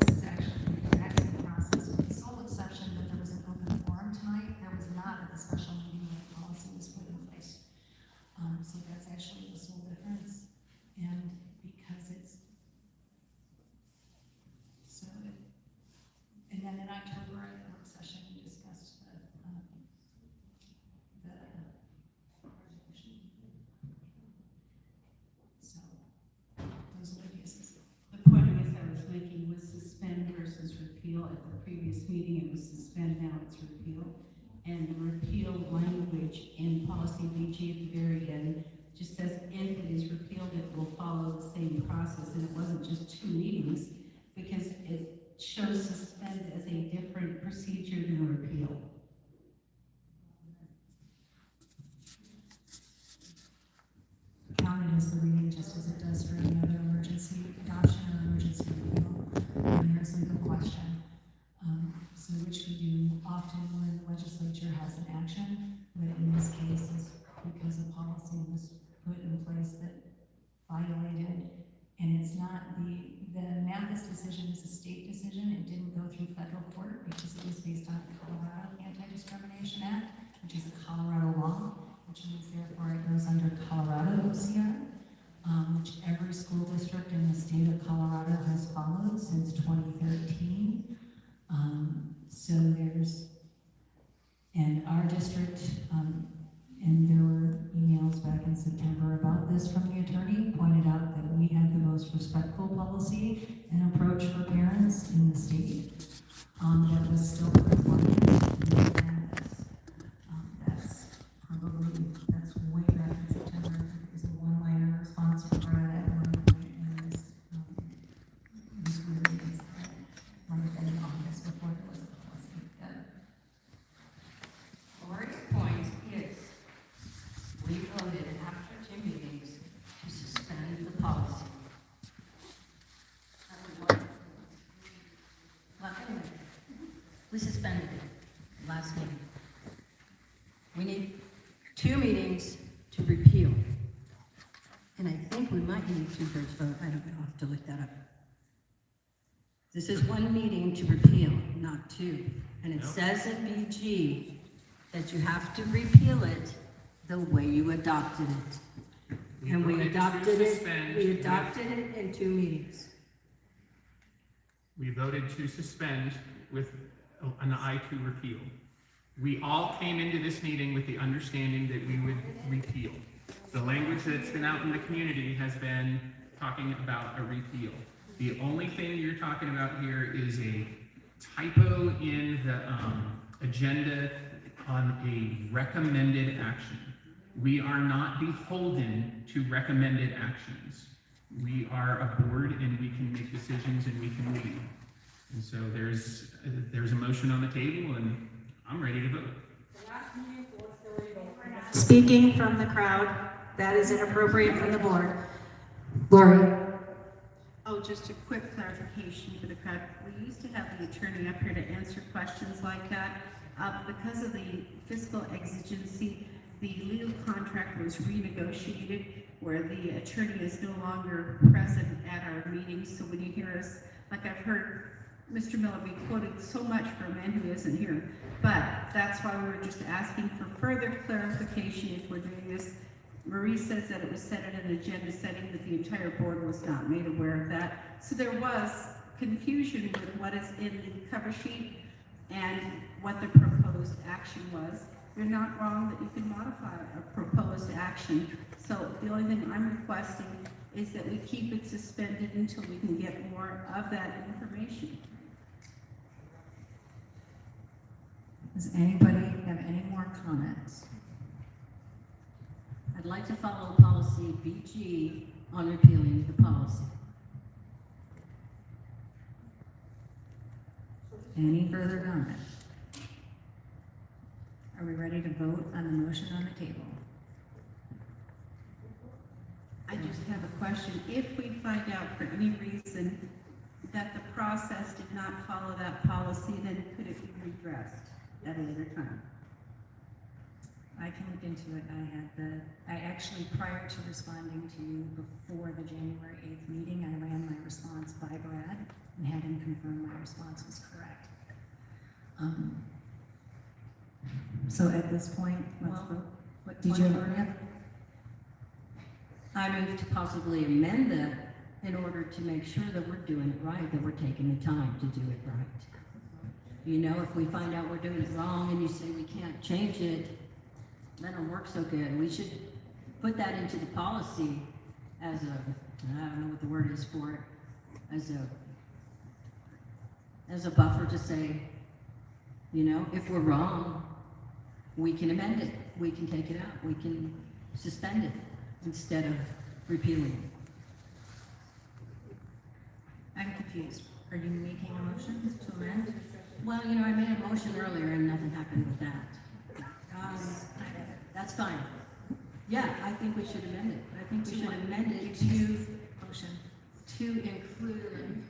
Speaker 12: This is actually the exit process with the sole exception that there was an open forum tonight. There was not at the special meeting when the policy was put in place. So that's actually the sole difference. And because it's, so, and then in October at the work session, we discussed the resolution. So, those are the pieces.
Speaker 1: The point I guess I was making was suspend versus repeal. At the previous meeting, it was suspend, now it's repeal. And the repeal language in policy BG at the very end just says if it is repealed, it will follow the same process. And it wasn't just 2 meetings, because it shows suspend as a different procedure than repeal.
Speaker 12: Counted as the reading just as it does for any other emergency adoption or emergency repeal. And there's a legal question. So which we do often when the legislature has an action, but in this case is because a policy was put in place that violated, and it's not the Mathis decision is a state decision. It didn't go through federal court because it was based on the Colorado Anti-Discrimination Act, which is a Colorado law, which means therefore it goes under Colorado OCR, which every school district in the state of Colorado has followed since 2013. So there's, and our district, and there were emails back in September about this from the attorney, pointed out that we had the most respectful policy and approach for parents in the state, that was still compliant. That's way back in September. It was a one-liner response from her at one point, and this really might have been in August before there was a policy.
Speaker 4: Lori's point is, we voted after 2 meetings to suspend the policy. Well, anyway, we suspended it last meeting. We need 2 meetings to repeal. And I think we might need a 2/3 vote. I don't know, I'll have to look that up. This is 1 meeting to repeal, not 2. And it says in BG that you have to repeal it the way you adopted it. And we adopted it in 2 meetings.
Speaker 6: We voted to suspend with an eye to repeal. We all came into this meeting with the understanding that we would repeal. The language that's been out in the community has been talking about a repeal. The only thing you're talking about here is a typo in the agenda on a recommended action. We are not beholden to recommended actions. We are a board and we can make decisions and we can lead. And so there's a motion on the table and I'm ready to vote.
Speaker 12: Speaking from the crowd, that is inappropriate from the board. Lori.
Speaker 5: Oh, just a quick clarification for the crowd. We used to have the attorney up here to answer questions like that. Because of the fiscal exigency, the legal contract was renegotiated where the attorney is no longer present at our meetings. So when you hear us, like I've heard Mr. Miller be quoted so much for a man who isn't here, but that's why we were just asking for further clarification if we're doing this. Marie says that it was set at an agenda setting, that the entire board was not made aware of that. So there was confusion with what is in the cover sheet and what the proposed action was. You're not wrong that you can modify a proposed action. So the only thing I'm requesting is that we keep it suspended until we can get more of that information.
Speaker 4: Does anybody have any more comments? I'd like to follow policy BG on repealing the policy. Any further comment? Are we ready to vote on the motion on the table?
Speaker 5: just have a question. If we find out for any reason that the process did not follow that policy, then could it be redressed at a later time?
Speaker 17: I can look into it. I actually, prior to responding to you before the January 8th meeting, I ran my response by Brad and had him confirm my response was correct. So at this point, let's vote. What did you already?
Speaker 4: I move to possibly amend that in order to make sure that we're doing it right, that we're taking the time to do it right. You know, if we find out we're doing it wrong and you say we can't change it, that don't work so good. We should put that into the policy as a, I don't know what the word is for it, as a buffer to say, you know, if we're wrong, we can amend it, we can take it out, we can suspend it instead of repealing it.
Speaker 17: I'm confused. Are you making a motion to amend?
Speaker 4: Well, you know, I made a motion earlier and nothing happened with that. That's fine. Yeah, I think we should amend it. I think we should amend it to include.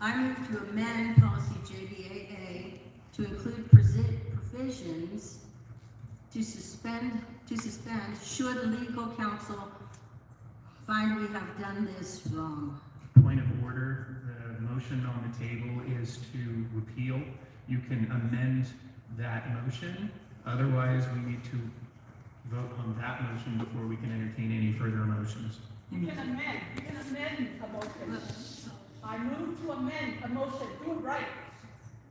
Speaker 4: I move to amend policy JBAA to include provisions to suspend should legal counsel find we have done this wrong.
Speaker 6: Point of order, the motion on the table is to repeal. You can amend that motion. Otherwise, we need to vote on that motion before we can entertain any further motions.
Speaker 13: You can amend a motion. I move to amend a motion, do it right.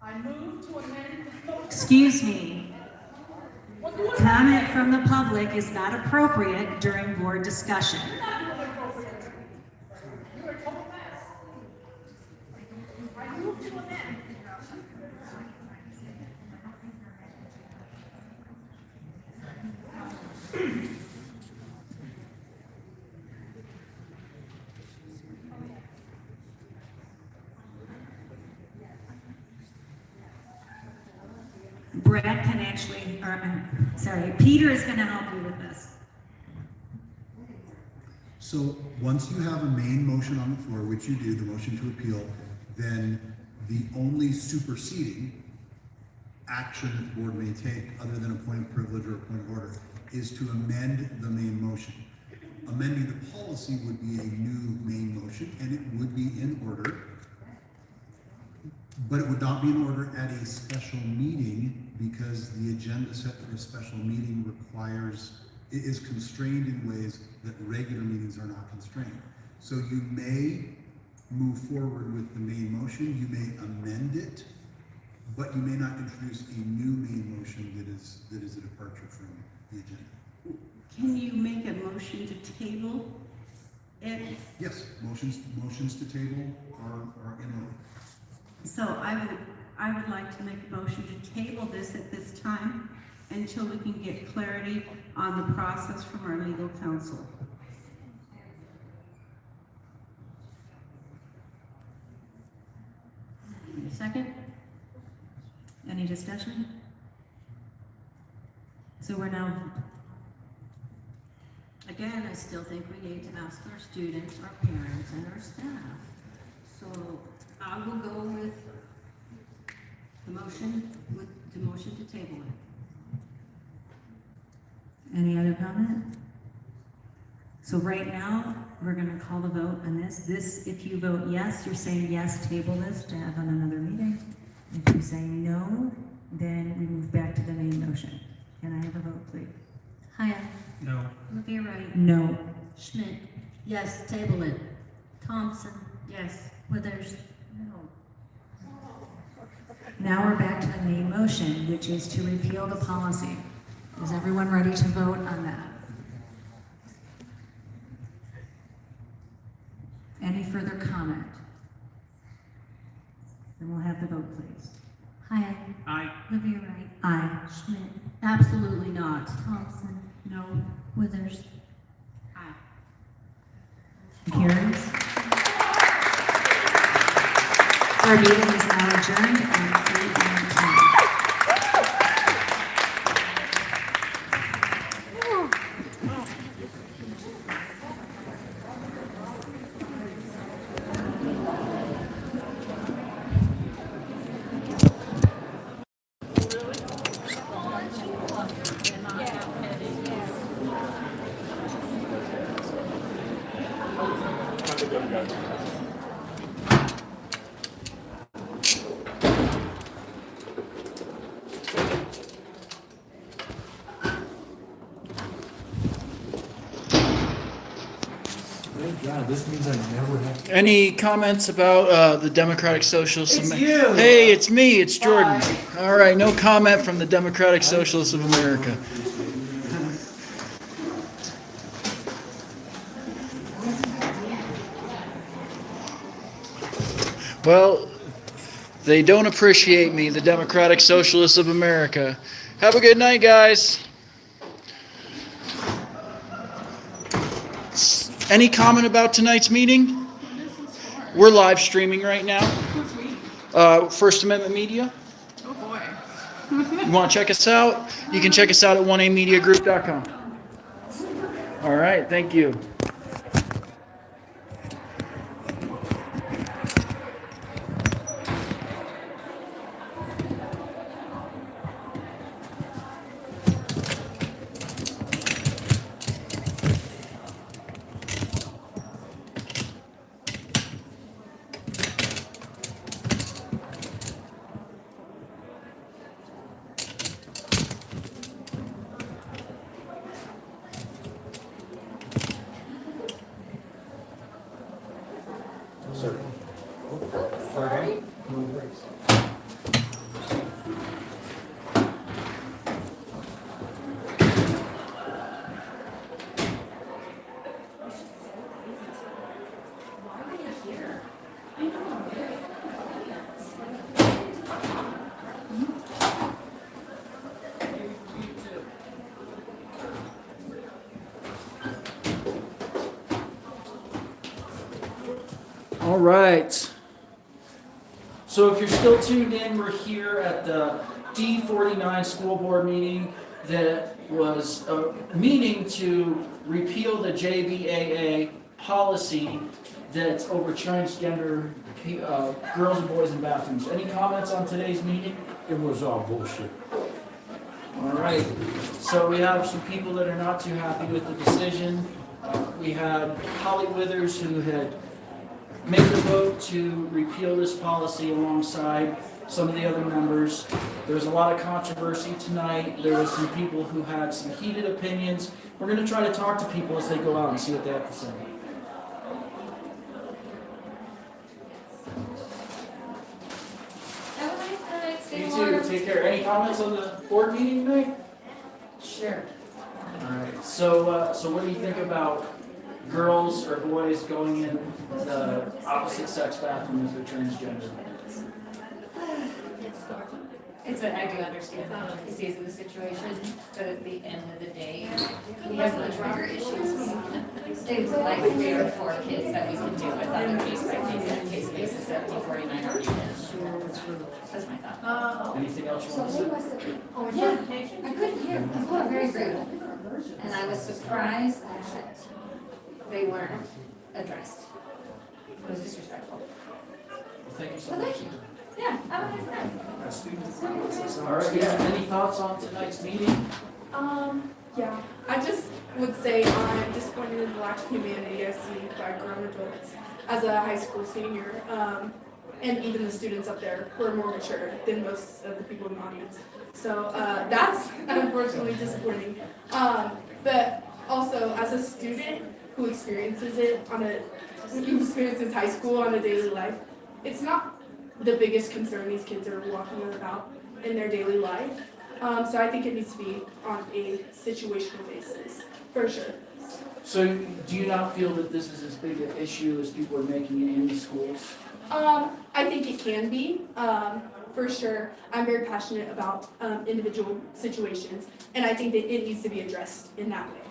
Speaker 13: I move to amend the motion.
Speaker 12: Excuse me. Comment from the public is not appropriate during board discussion.
Speaker 13: You're not doing it appropriate. You're a total mess. I move to amend.
Speaker 12: Brad can actually, Peter is gonna help you with this.
Speaker 7: So once you have a main motion on the floor, which you do, the motion to appeal, then the only superseding action that the board may take, other than a point of privilege or a point of order, is to amend the main motion. Amending the policy would be a new main motion, and it would be in order, but it would not be in order at a special meeting, because the agenda set for a special meeting is constrained in ways that regular meetings are not constrained. So you may move forward with the main motion, you may amend it, but you may not introduce a new main motion that is a departure from the agenda.
Speaker 5: Can you make a motion to table it?
Speaker 7: Yes, motions to table are in order.
Speaker 5: So I would like to make a motion to table this at this time until we can get clarity on the process from our legal counsel.
Speaker 12: Second? Any discussion? So we're now,
Speaker 4: Again, I still think we need to ask our students, our parents, and our staff. So I will go with the motion to table it.
Speaker 12: any other comment? So right now, we're gonna call the vote on this. This, if you vote yes, you're saying yes, table this to have on another meeting. If you say no, then we move back to the main motion. Can I have a vote, please?
Speaker 4: Hyatt.
Speaker 19: No.
Speaker 4: Livia Wright.
Speaker 12: No.
Speaker 4: Schmidt. Yes, table it. Thompson.
Speaker 1: Yes.
Speaker 4: Withers.
Speaker 12: Now we're back to the main motion, which is to repeal the policy. Is everyone ready to vote on that? Any further comment? Then we'll have the vote, please.
Speaker 4: Hyatt.
Speaker 6: Aye.
Speaker 4: Livia Wright.
Speaker 12: Aye.
Speaker 4: Schmidt. Absolutely not. Thompson.
Speaker 1: No.
Speaker 4: Withers.
Speaker 12: Carries. Our meeting is now adjourned at 3:10.
Speaker 14: Thank God, this means I never have to.
Speaker 24: Any comments about the Democratic Socialists?
Speaker 14: It's you.
Speaker 24: Hey, it's me. It's Jordan. All right, no comment from the Democratic Socialists of America. Well, they don't appreciate me, the Democratic Socialists of America. Have a good night, guys. Any comment about tonight's meeting? We're live streaming right now. First Amendment Media.
Speaker 13: Oh, boy.
Speaker 24: You want to check us out? You can check us out at 1amediagroup.com. All right, thank you. All right. So if you're still tuned in, we're here at the D49 school board meeting that was a meeting to repeal the JBAA policy that's over transgender girls and boys in bathrooms. Any comments on today's meeting?
Speaker 14: It was all bullshit.
Speaker 24: All right. So we have some people that are not too happy with the decision. We had Holly Withers, who had made the vote to repeal this policy alongside some of the other members. There was a lot of controversy tonight. There was some people who had some heated opinions. We're going to try to talk to people as they go out and see what they have to say. You too. Take care. Any comments on the board meeting tonight?
Speaker 1: Sure.
Speaker 24: All right. So what do you think about girls or boys going in the opposite sex bathroom if they're transgender?
Speaker 16: I do understand the intricacies of the situation, but at the end of the day, we have much bigger issues. Things like 3 or 4 kids that we can deal with on a case basis that D49 already does. That's my thought.
Speaker 24: Anything else you want to say?
Speaker 16: Yeah, I couldn't hear. People are very rude. And I was surprised that they weren't addressed. It was disrespectful.
Speaker 24: Thank you so
Speaker 16: Well,
Speaker 24: much.
Speaker 16: thank you. Yeah, have a nice night.
Speaker 24: All right, yeah, any thoughts on tonight's meeting?
Speaker 18: Yeah, I just would say I'm disappointed in the lack of humanity I see by grown adults as a high school senior, and even the students up there who are more mature than most of the people in the audience. So that's unfortunately disappointing. But also, as a student who experiences high school on a daily life, it's not the biggest concern these kids are walking about in their daily life. So I think it needs to be on a situational basis, for sure.
Speaker 24: So do you not feel that this is as big an issue as people are making it in the schools?
Speaker 18: I think it can be, for sure. I'm very passionate about individual situations, and I think that it needs to be addressed in that way.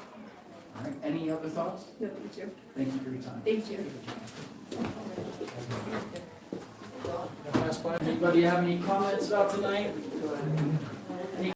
Speaker 24: All right, any other thoughts?
Speaker 18: No, thank you.
Speaker 24: Thank you for your time.
Speaker 18: Thank you.
Speaker 24: Anybody have any comments about tonight? Go ahead.